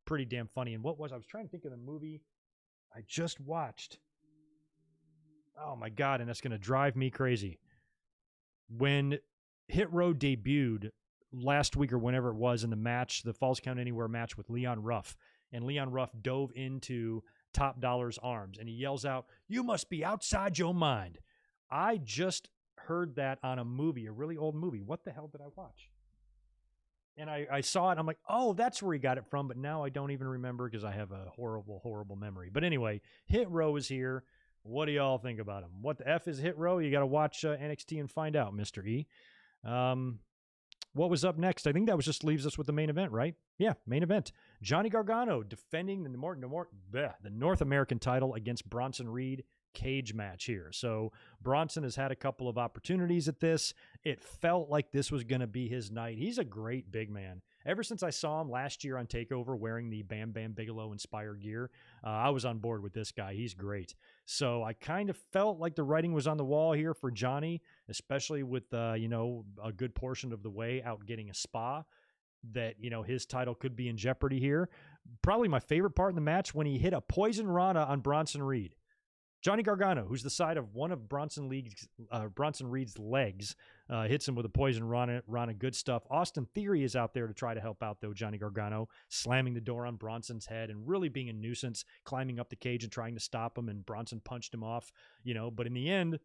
pretty damn funny. And I was trying to think of the movie I just watched. Oh my God. And that's going to drive me crazy. When Hit Row debuted last week or whenever it was in the match, the Falls Count Anywhere match with Leon Ruff, and Leon Ruff dove into Top Dollar's arms and he yells out, "You must be outside your mind." I just heard that on a movie, a really old movie. What the hell did I watch? And I saw it and I'm like, oh, that's where he got it from. But now I don't even remember because I have a horrible, horrible memory. But anyway, Hit Row is here. What do y'all think about him? What the F is Hit Row? You got to watch NXT and find out, Mr. E. What was up next? I think that just leaves us with the main event, right? Yeah, main event. Johnny Gargano defending the North American title against Bronson Reed. Cage match here. So Bronson has had a couple of opportunities at this. It felt like this was going to be his night. He's a great big man. Ever since I saw him last year on TakeOver wearing the Bam Bam Bigelow inspired gear, I was on board with this guy. He's great. So I kind of felt like the writing was on the wall here for Johnny, especially with, a good portion of the way out getting a spa, that, his title could be in jeopardy here. Probably my favorite part in the match when he hit a Poison Rana on Bronson Reed. Johnny Gargano, who's the side of one of Bronson Reed's legs, hits him with a Poison Rana. Good stuff. Austin Theory is out there to try to help out, though, Johnny Gargano, slamming the door on Bronson's head and really being a nuisance, climbing up the cage and trying to stop him, and Bronson punched him off, but in the end,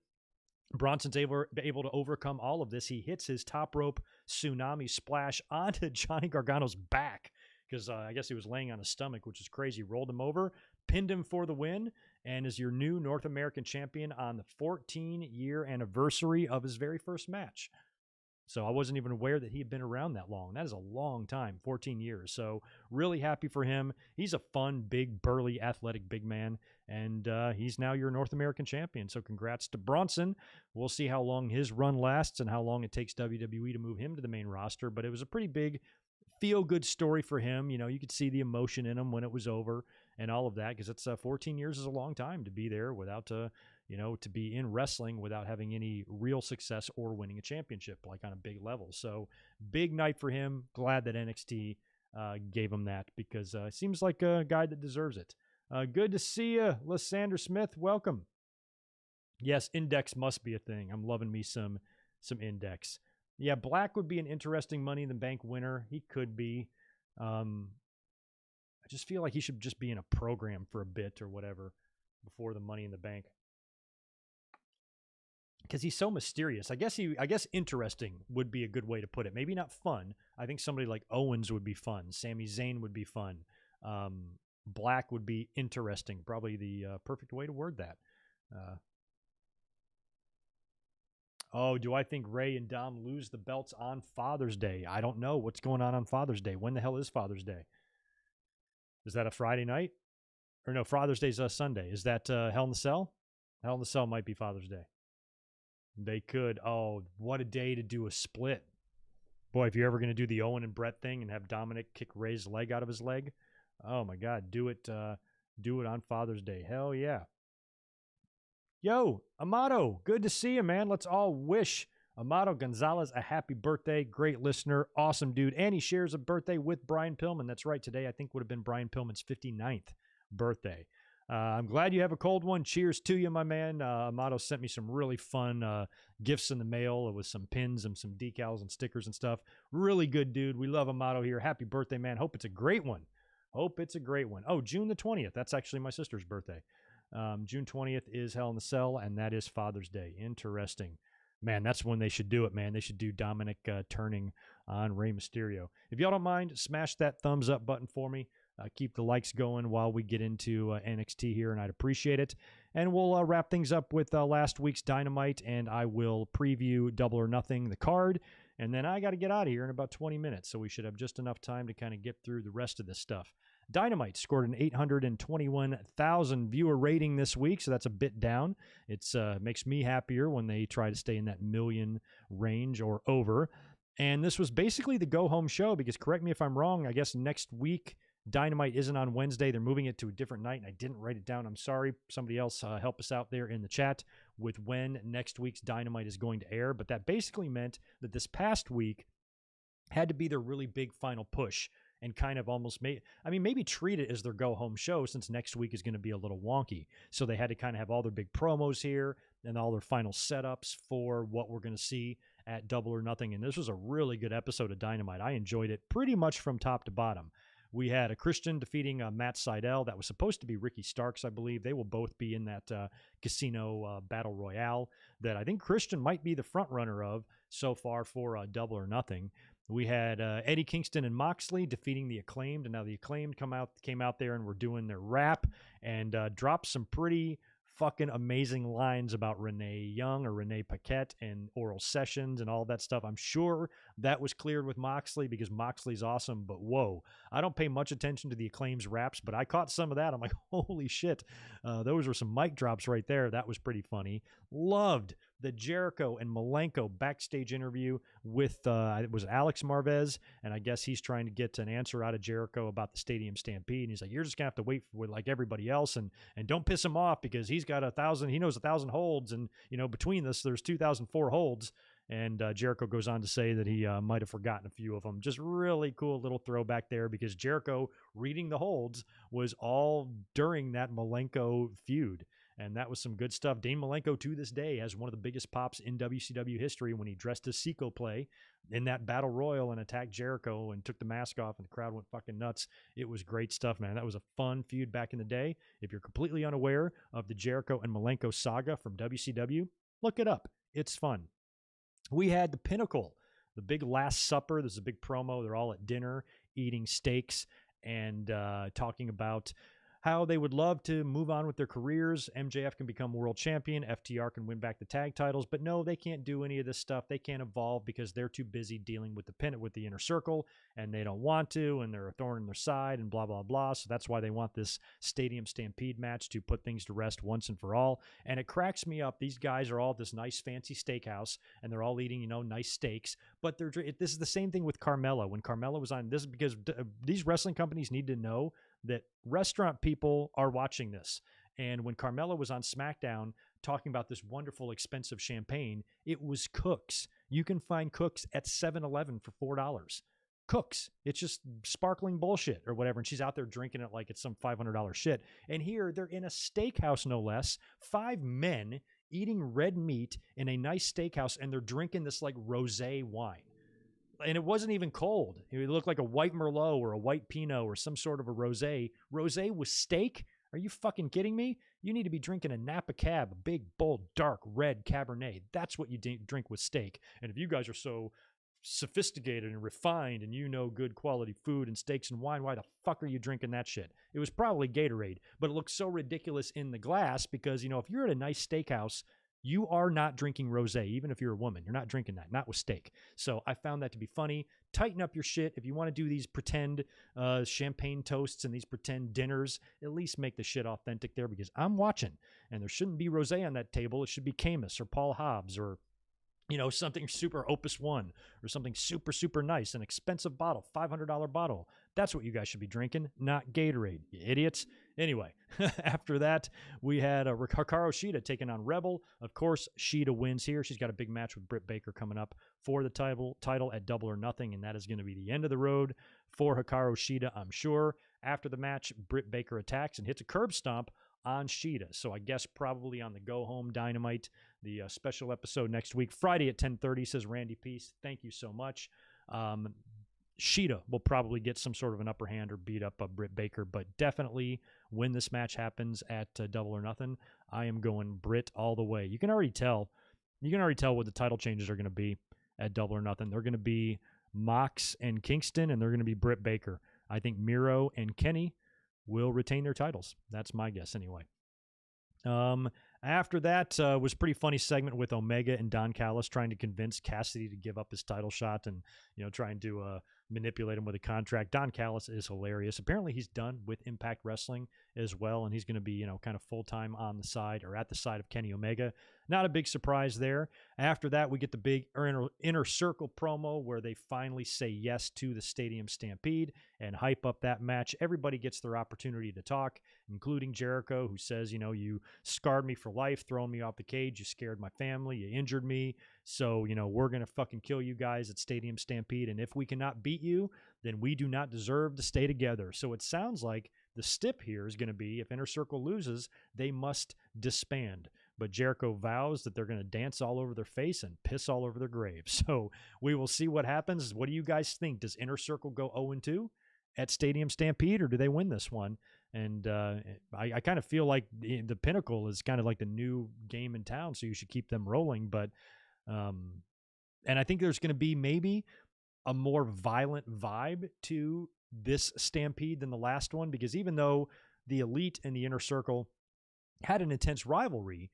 Bronson's able to overcome all of this. He hits his top rope tsunami splash onto Johnny Gargano's back, because I guess he was laying on his stomach, which is crazy. Rolled him over, pinned him for the win, and is your new North American champion on the 14-year anniversary of his very first match. So I wasn't even aware that he had been around that long. That is a long time, 14 years. So really happy for him. He's a fun, big, burly, athletic big man, and he's now your North American champion. So congrats to Bronson. We'll see how long his run lasts and how long it takes WWE to move him to the main roster, but it was a pretty big feel-good story for him. You know, you could see the emotion in him when it was over and all of that, because it's 14 years is a long time to be there without to be in wrestling without having any real success or winning a championship, like on a big level. So big night for him. Glad that NXT gave him that, because seems like a guy that deserves it. Good to see you, Lysander Smith. Welcome. Yes, Index must be a thing. I'm loving me some Index. Yeah, Black would be an interesting Money in the Bank winner. He could be. I just feel like he should just be in a program for a bit or whatever before the Money in the Bank, because he's so mysterious. I guess interesting would be a good way to put it. Maybe not fun. I think somebody like Owens would be fun. Sami Zayn would be fun. Black would be interesting. Probably the perfect way to word that. Do I think Ray and Dom lose the belts on Father's Day? I don't know what's going on Father's Day. When the hell is Father's Day? Is that a Friday night? Or no, Father's Day's a Sunday. Is that Hell in the Cell? Hell in the Cell might be Father's Day. They could. Oh, what a day to do a split. Boy, if you're ever going to do the Owen and Brett thing and have Dominic kick Ray's leg out of his leg, oh my God, do it on Father's Day. Hell yeah. Yo, Amato, good to see you, man. Let's all wish Amato Gonzalez a happy birthday. Great listener, awesome dude. And he shares a birthday with Brian Pillman. That's right, today I think would have been Brian Pillman's 59th birthday. I'm glad you have a cold one. Cheers to you, my man. Amato sent me some really fun gifts in the mail with some pins and some decals and stickers and stuff. Really good dude. We love Amato here. Happy birthday, man. Hope it's a great one. Oh, June the 20th. That's actually my sister's birthday. June 20th is Hell in the Cell, and that is Father's Day. Interesting. Man, that's when they should do it, man. They should do Dominic turning on Rey Mysterio. If y'all don't mind, smash that thumbs up button for me. Keep the likes going while we get into NXT here, and I'd appreciate it. And we'll wrap things up with last week's Dynamite, and I will preview Double or Nothing, the card. And then I got to get out of here in about 20 minutes, so we should have just enough time to kind of get through the rest of this stuff. Dynamite scored an 821,000 viewer rating this week, so that's a bit down. It makes me happier when they try to stay in that million range or over. And this was basically the go-home show, because correct me if I'm wrong, I guess next week Dynamite isn't on Wednesday. They're moving it to a different night, and I didn't write it down. I'm sorry. Somebody else help us out there in the chat with when next week's Dynamite is going to air. But that basically meant that this past week had to be their really big final push, and kind of almost maybe treat it as their go-home show, since next week is going to be a little wonky. So they had to kind of have all their big promos here and all their final setups for what we're going to see at Double or Nothing. And this was a really good episode of Dynamite. I enjoyed it pretty much from top to bottom. We had a Christian defeating Matt Sydal. That was supposed to be Ricky Starks, I believe. They will both be in that casino battle royale that I think Christian might be the front runner of so far for Double or Nothing. We had Eddie Kingston and Moxley defeating the Acclaimed, and now the Acclaimed came out there and were doing their rap and dropped some pretty fucking amazing lines about Renee Young or Renee Paquette and oral sessions and all that stuff. I'm sure that was cleared with Moxley, because Moxley's awesome, but whoa, I don't pay much attention to the Acclaim's raps, but I caught some of that. I'm like, holy shit. Those were some mic drops right there. That was pretty funny. Loved the Jericho and Malenko backstage interview with, it was Alex Marvez, and I guess he's trying to get an answer out of Jericho about the Stadium Stampede, and he's like, you're just gonna have to wait for like everybody else, and don't piss him off, because he's got 1,000, he knows 1,000 holds, and between this there's 2,004 holds. And Jericho goes on to say that he might have forgotten a few of them. Just really cool little throwback there, because Jericho reading the holds was all during that Malenko feud. And that was some good stuff. Dean Malenko to this day has one of the biggest pops in WCW history when he dressed as Seco Play in that Battle Royal and attacked Jericho and took the mask off, and the crowd went fucking nuts. It was great stuff, man. That was a fun feud back in the day. If you're completely unaware of the Jericho and Malenko saga from WCW, look it up. It's fun. We had the Pinnacle, the big Last Supper. There's a big promo. They're all at dinner eating steaks and talking about how they would love to move on with their careers. MJF can become world champion. FTR can win back the tag titles. But no, they can't do any of this stuff. They can't evolve because they're too busy dealing with the Inner Circle, and they don't want to, and they're a thorn in their side, and blah, blah, blah. So that's why they want this Stadium Stampede match to put things to rest once and for all. And it cracks me up. These guys are all at this nice, fancy steakhouse, and they're all eating, nice steaks. But this is the same thing with Carmella. When Carmella was on, this is because these wrestling companies need to know that restaurant people are watching this. And when Carmella was on SmackDown talking about this wonderful, expensive champagne, it was Cook's. You can find Cook's at 7-Eleven for $4. Cook's. It's just sparkling bullshit or whatever. And she's out there drinking it like it's some $500 shit. And here they're in a steakhouse, no less. 5 men eating red meat in a nice steakhouse, and they're drinking this like rosé wine. And it wasn't even cold. It looked like a white Merlot or a white Pinot or some sort of a rosé. Rosé with steak? Are you fucking kidding me? You need to be drinking a Napa Cab, a big, bold, dark, red Cabernet. That's what you drink with steak. And if you guys are so sophisticated and refined and good quality food and steaks and wine, why the fuck are you drinking that shit? It was probably Gatorade, but it looks so ridiculous in the glass because, if you're at a nice steakhouse, you are not drinking rosé. Even if you're a woman, you're not drinking that, not with steak. So I found that to be funny. Tighten up your shit. If you want to do these pretend champagne toasts and these pretend dinners, at least make the shit authentic there, because I'm watching, and there shouldn't be rosé on that table. It should be Camus or Paul Hobbs or something super Opus One or something super, super nice, an expensive bottle, $500 bottle. That's what you guys should be drinking, not Gatorade, you idiots. Anyway, after that, we had Hikaru Shida taking on Rebel. Of course, Shida wins here. She's got a big match with Britt Baker coming up for the title at Double or Nothing, and that is going to be the end of the road for Hikaru Shida, I'm sure. After the match, Britt Baker attacks and hits a curb stomp on Shida. So I guess probably on the Go Home Dynamite, the special episode next week, Friday at 10:30, says Randy Peace. Thank you so much. Shida will probably get some sort of an upper hand or beat up Britt Baker, but definitely when this match happens at Double or Nothing, I am going Britt all the way. You can already tell what the title changes are going to be at Double or Nothing. They're going to be Mox and Kingston, and they're going to be Britt Baker. I think Miro and Kenny will retain their titles. That's my guess anyway. After that was a pretty funny segment with Omega and Don Callis trying to convince Cassidy to give up his title shot and, trying to manipulate him with a contract. Don Callis is hilarious. Apparently he's done with Impact Wrestling as well, and he's going to be, kind of full-time on the side or at the side of Kenny Omega. Not a big surprise there. After that, we get the big inner circle promo where they finally say yes to the Stadium Stampede and hype up that match. Everybody gets their opportunity to talk, including Jericho, who says, you scarred me for life, throwing me off the cage. You scared my family. You injured me. So, we're going to fucking kill you guys at Stadium Stampede. And if we cannot beat you, then we do not deserve to stay together. So it sounds like the stip here is going to be if Inner Circle loses, they must disband. But Jericho vows that they're going to dance all over their face and piss all over their grave. So we will see what happens. What do you guys think? Does Inner Circle go 0-2 at Stadium Stampede, or do they win this one? And I kind of feel like the Pinnacle is kind of like the new game in town, so you should keep them rolling. But and I think there's going to be maybe a more violent vibe to this Stampede than the last one, because even though the Elite and the Inner Circle had an intense rivalry,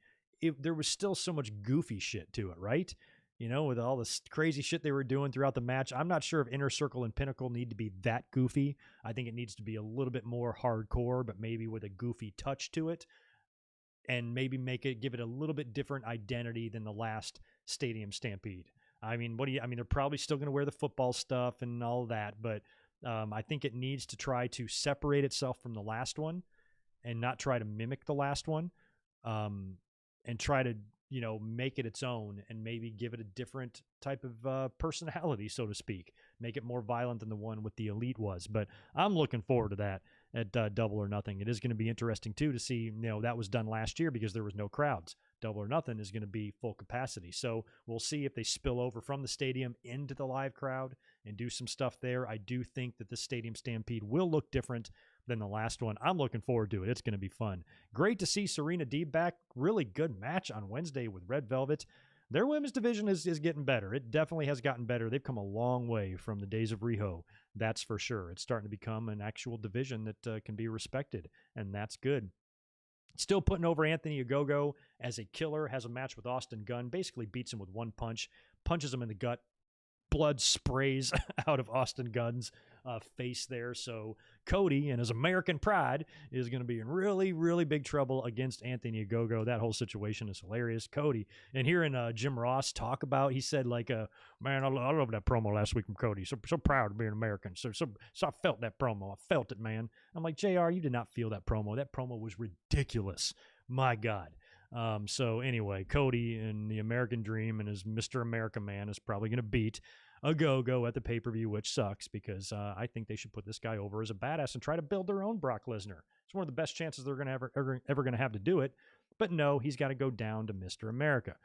there was still so much goofy shit to it, right? With all this crazy shit they were doing throughout the match. I'm not sure if Inner Circle and Pinnacle need to be that goofy. I think it needs to be a little bit more hardcore, but maybe with a goofy touch to it, and maybe give it a little bit different identity than the last Stadium Stampede. I mean, they're probably still going to wear the football stuff and all that, but I think it needs to try to separate itself from the last one and not try to mimic the last one, and try to, make it its own and maybe give it a different type of personality, so to speak. Make it more violent than the one with the Elite was. But I'm looking forward to that at Double or Nothing. It is going to be interesting, too, to see, that was done last year because there was no crowds. Double or Nothing is going to be full capacity. So we'll see if they spill over from the stadium into the live crowd and do some stuff there. I do think that the Stadium Stampede will look different than the last one. I'm looking forward to it. It's going to be fun. Great to see Serena Deeb back. Really good match on Wednesday with Red Velvet. Their women's division is getting better. It definitely has gotten better. They've come a long way from the days of Riho. That's for sure. It's starting to become an actual division that can be respected, and that's good. Still putting over Anthony Ogogo as a killer, has a match with Austin Gunn, basically beats him with one punch, punches him in the gut. Blood sprays out of Austin Gunn's face there. So Cody and his American pride is going to be in really, really big trouble against Anthony Ogogo. That whole situation is hilarious. Cody, and hearing Jim Ross talk about, he said like, man, I love that promo last week from Cody. So proud of being American. So I felt that promo. I felt it, man. I'm like, JR, you did not feel that promo. That promo was ridiculous. My God. So anyway, Cody and the American Dream and his Mr. America man is probably going to beat Ogogo at the pay-per-view, which sucks because I think they should put this guy over as a badass and try to build their own Brock Lesnar. It's one of the best chances they're going to ever going to have to do it. But no, he's got to go down to Mr. America.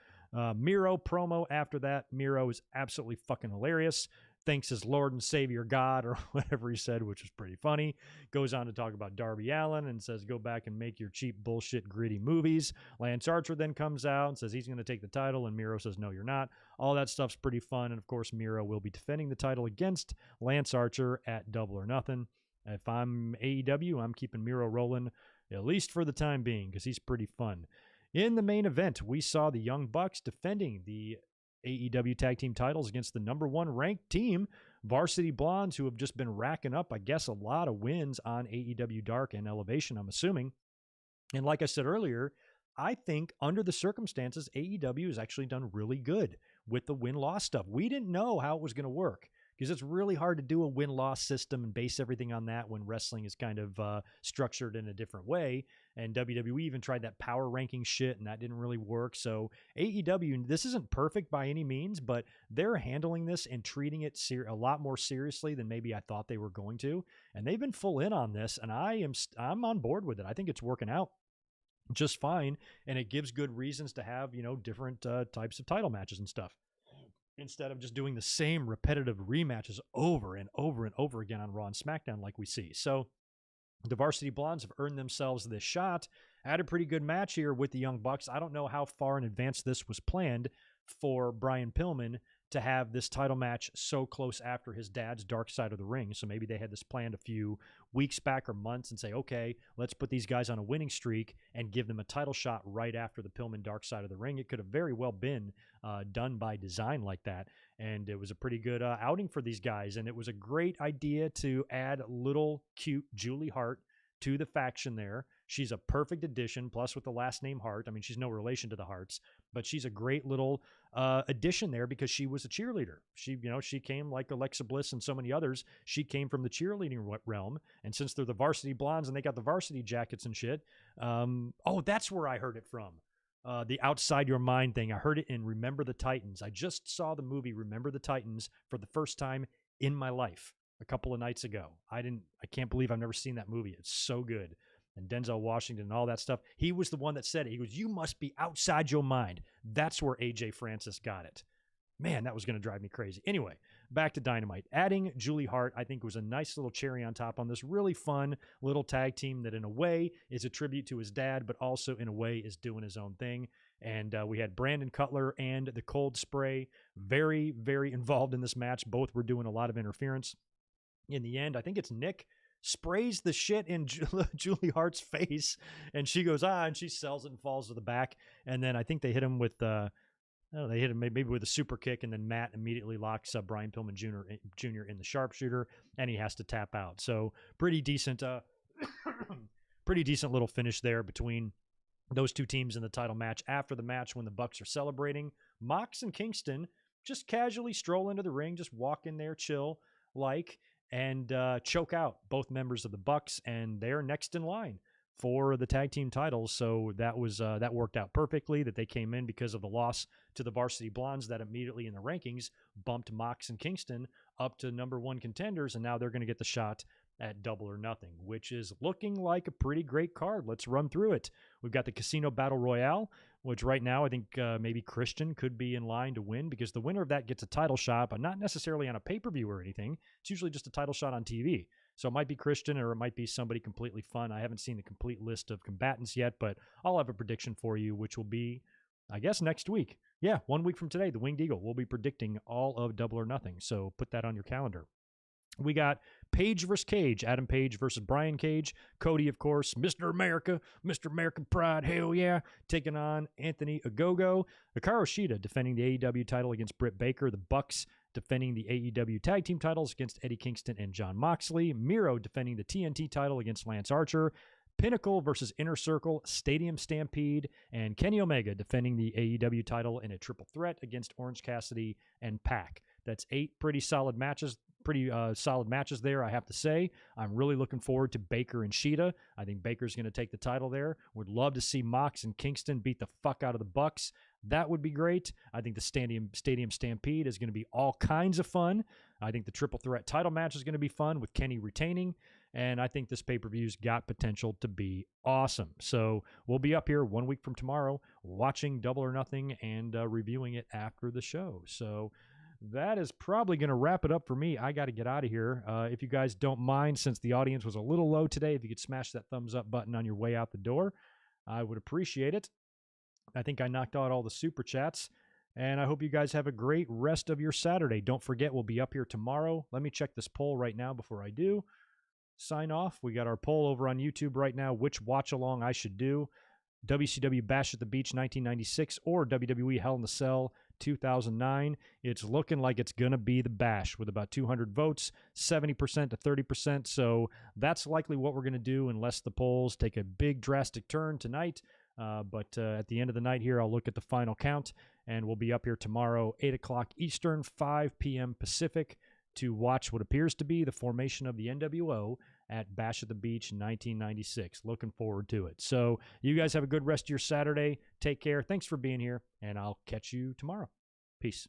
Miro promo after that. Miro is absolutely fucking hilarious. Thanks his Lord and Savior God or whatever he said, which was pretty funny. Goes on to talk about Darby Allin and says, go back and make your cheap bullshit gritty movies. Lance Archer then comes out and says he's going to take the title, and Miro says, no, you're not. All that stuff's pretty fun. And of course, Miro will be defending the title against Lance Archer at Double or Nothing. If I'm AEW, I'm keeping Miro rolling, at least for the time being, because he's pretty fun. In the main event, we saw the Young Bucks defending the AEW tag team titles against the number one ranked team, Varsity Blondes, who have just been racking up, I guess, a lot of wins on AEW Dark and Elevation, I'm assuming. And like I said earlier, I think under the circumstances, AEW has actually done really good with the win-loss stuff. We didn't know how it was going to work because it's really hard to do a win-loss system and base everything on that when wrestling is kind of structured in a different way. And WWE even tried that power ranking shit, and that didn't really work. So AEW, this isn't perfect by any means, but they're handling this and treating it a lot more seriously than maybe I thought they were going to. And they've been full in on this, and I'm on board with it. I think it's working out just fine, and it gives good reasons to have, different types of title matches and stuff, instead of just doing the same repetitive rematches over and over and over again on Raw and SmackDown like we see. So the Varsity Blondes have earned themselves this shot. Had a pretty good match here with the Young Bucks. I don't know how far in advance this was planned for Brian Pillman to have this title match so close after his dad's Dark Side of the Ring. So maybe they had this planned a few weeks back or months and say, okay, let's put these guys on a winning streak and give them a title shot right after the Pillman Dark Side of the Ring. It could have very well been done by design like that. And it was a pretty good outing for these guys. And it was a great idea to add little cute Julie Hart to the faction there. She's a perfect addition, plus with the last name Hart. I mean, she's no relation to the Harts, but she's a great little addition there because she was a cheerleader. She came like Alexa Bliss and so many others. She came from the cheerleading realm. And since they're the Varsity Blondes and they got the varsity jackets and shit, that's where I heard it from. The Outside Your Mind thing. I heard it in Remember the Titans. I just saw the movie Remember the Titans for the first time in my life a couple of nights ago. I can't believe I've never seen that movie. It's so good. And Denzel Washington and all that stuff. He was the one that said it. He goes, you must be outside your mind. That's where AJ Francis got it. Man, that was going to drive me crazy. Anyway, back to Dynamite. Adding Julie Hart, I think, was a nice little cherry on top on this really fun little tag team that in a way is a tribute to his dad, but also in a way is doing his own thing. And we had Brandon Cutler and the Cold Spray very, very involved in this match. Both were doing a lot of interference. In the end, I think it's Nick sprays the shit in Julie Hart's face, and she goes, and she sells it and falls to the back. And then I think they hit him with, they hit him maybe with a super kick, and then Matt immediately locks up Brian Pillman Jr. in the sharpshooter, and he has to tap out. So pretty decent, pretty decent little finish there between those two teams in the title match. After the match, when the Bucks are celebrating, Mox and Kingston just casually stroll into the ring, just walk in there, chill, and choke out both members of the Bucks, and they're next in line for the tag team titles. So that worked out perfectly that they came in because of the loss to the Varsity Blondes that immediately in the rankings bumped Mox and Kingston up to number one contenders, and now they're going to get the shot at Double or Nothing, which is looking like a pretty great card. Let's run through it. We've got the Casino Battle Royale, which right now I think maybe Christian could be in line to win because the winner of that gets a title shot, but not necessarily on a pay-per-view or anything. It's usually just a title shot on TV. So it might be Christian or it might be somebody completely fun. I haven't seen the complete list of combatants yet, but I'll have a prediction for you, which will be, I guess, next week. Yeah, 1 week from today, the Winged Eagle will be predicting all of Double or Nothing. So put that on your calendar. We got Page versus Cage, Adam Page versus Brian Cage. Cody, of course, Mr. America, Mr. American Pride, hell yeah, taking on Anthony Ogogo. Hikaru Shida defending the AEW title against Britt Baker. The Bucks defending the AEW tag team titles against Eddie Kingston and Jon Moxley. Miro defending the TNT title against Lance Archer. Pinnacle versus Inner Circle, Stadium Stampede, and Kenny Omega defending the AEW title in a triple threat against Orange Cassidy and Pac. That's 8 pretty solid matches there, I have to say. I'm really looking forward to Baker and Shida. I think Baker's going to take the title there. Would love to see Mox and Kingston beat the fuck out of the Bucks. That would be great. I think the Stadium Stampede is going to be all kinds of fun. I think the triple threat title match is going to be fun with Kenny retaining. And I think this pay-per-view's got potential to be awesome. So we'll be up here 1 week from tomorrow watching Double or Nothing and reviewing it after the show. So that is probably going to wrap it up for me. I got to get out of here. If you guys don't mind, since the audience was a little low today, if you could smash that thumbs up button on your way out the door, I would appreciate it. I think I knocked out all the super chats. And I hope you guys have a great rest of your Saturday. Don't forget, we'll be up here tomorrow. Let me check this poll right now before I do sign off. We got our poll over on YouTube right now, which watch along I should do. WCW Bash at the Beach 1996 or WWE Hell in the Cell 2009. It's looking like it's going to be the Bash with about 200 votes, 70% to 30%. So that's likely what we're going to do unless the polls take a big drastic turn tonight. But at the end of the night here, I'll look at the final count, and we'll be up here tomorrow, 8 o'clock Eastern, 5 p.m. Pacific, to watch what appears to be the formation of the NWO at Bash at the Beach 1996. Looking forward to it. So you guys have a good rest of your Saturday. Take care. Thanks for being here, and I'll catch you tomorrow. Peace.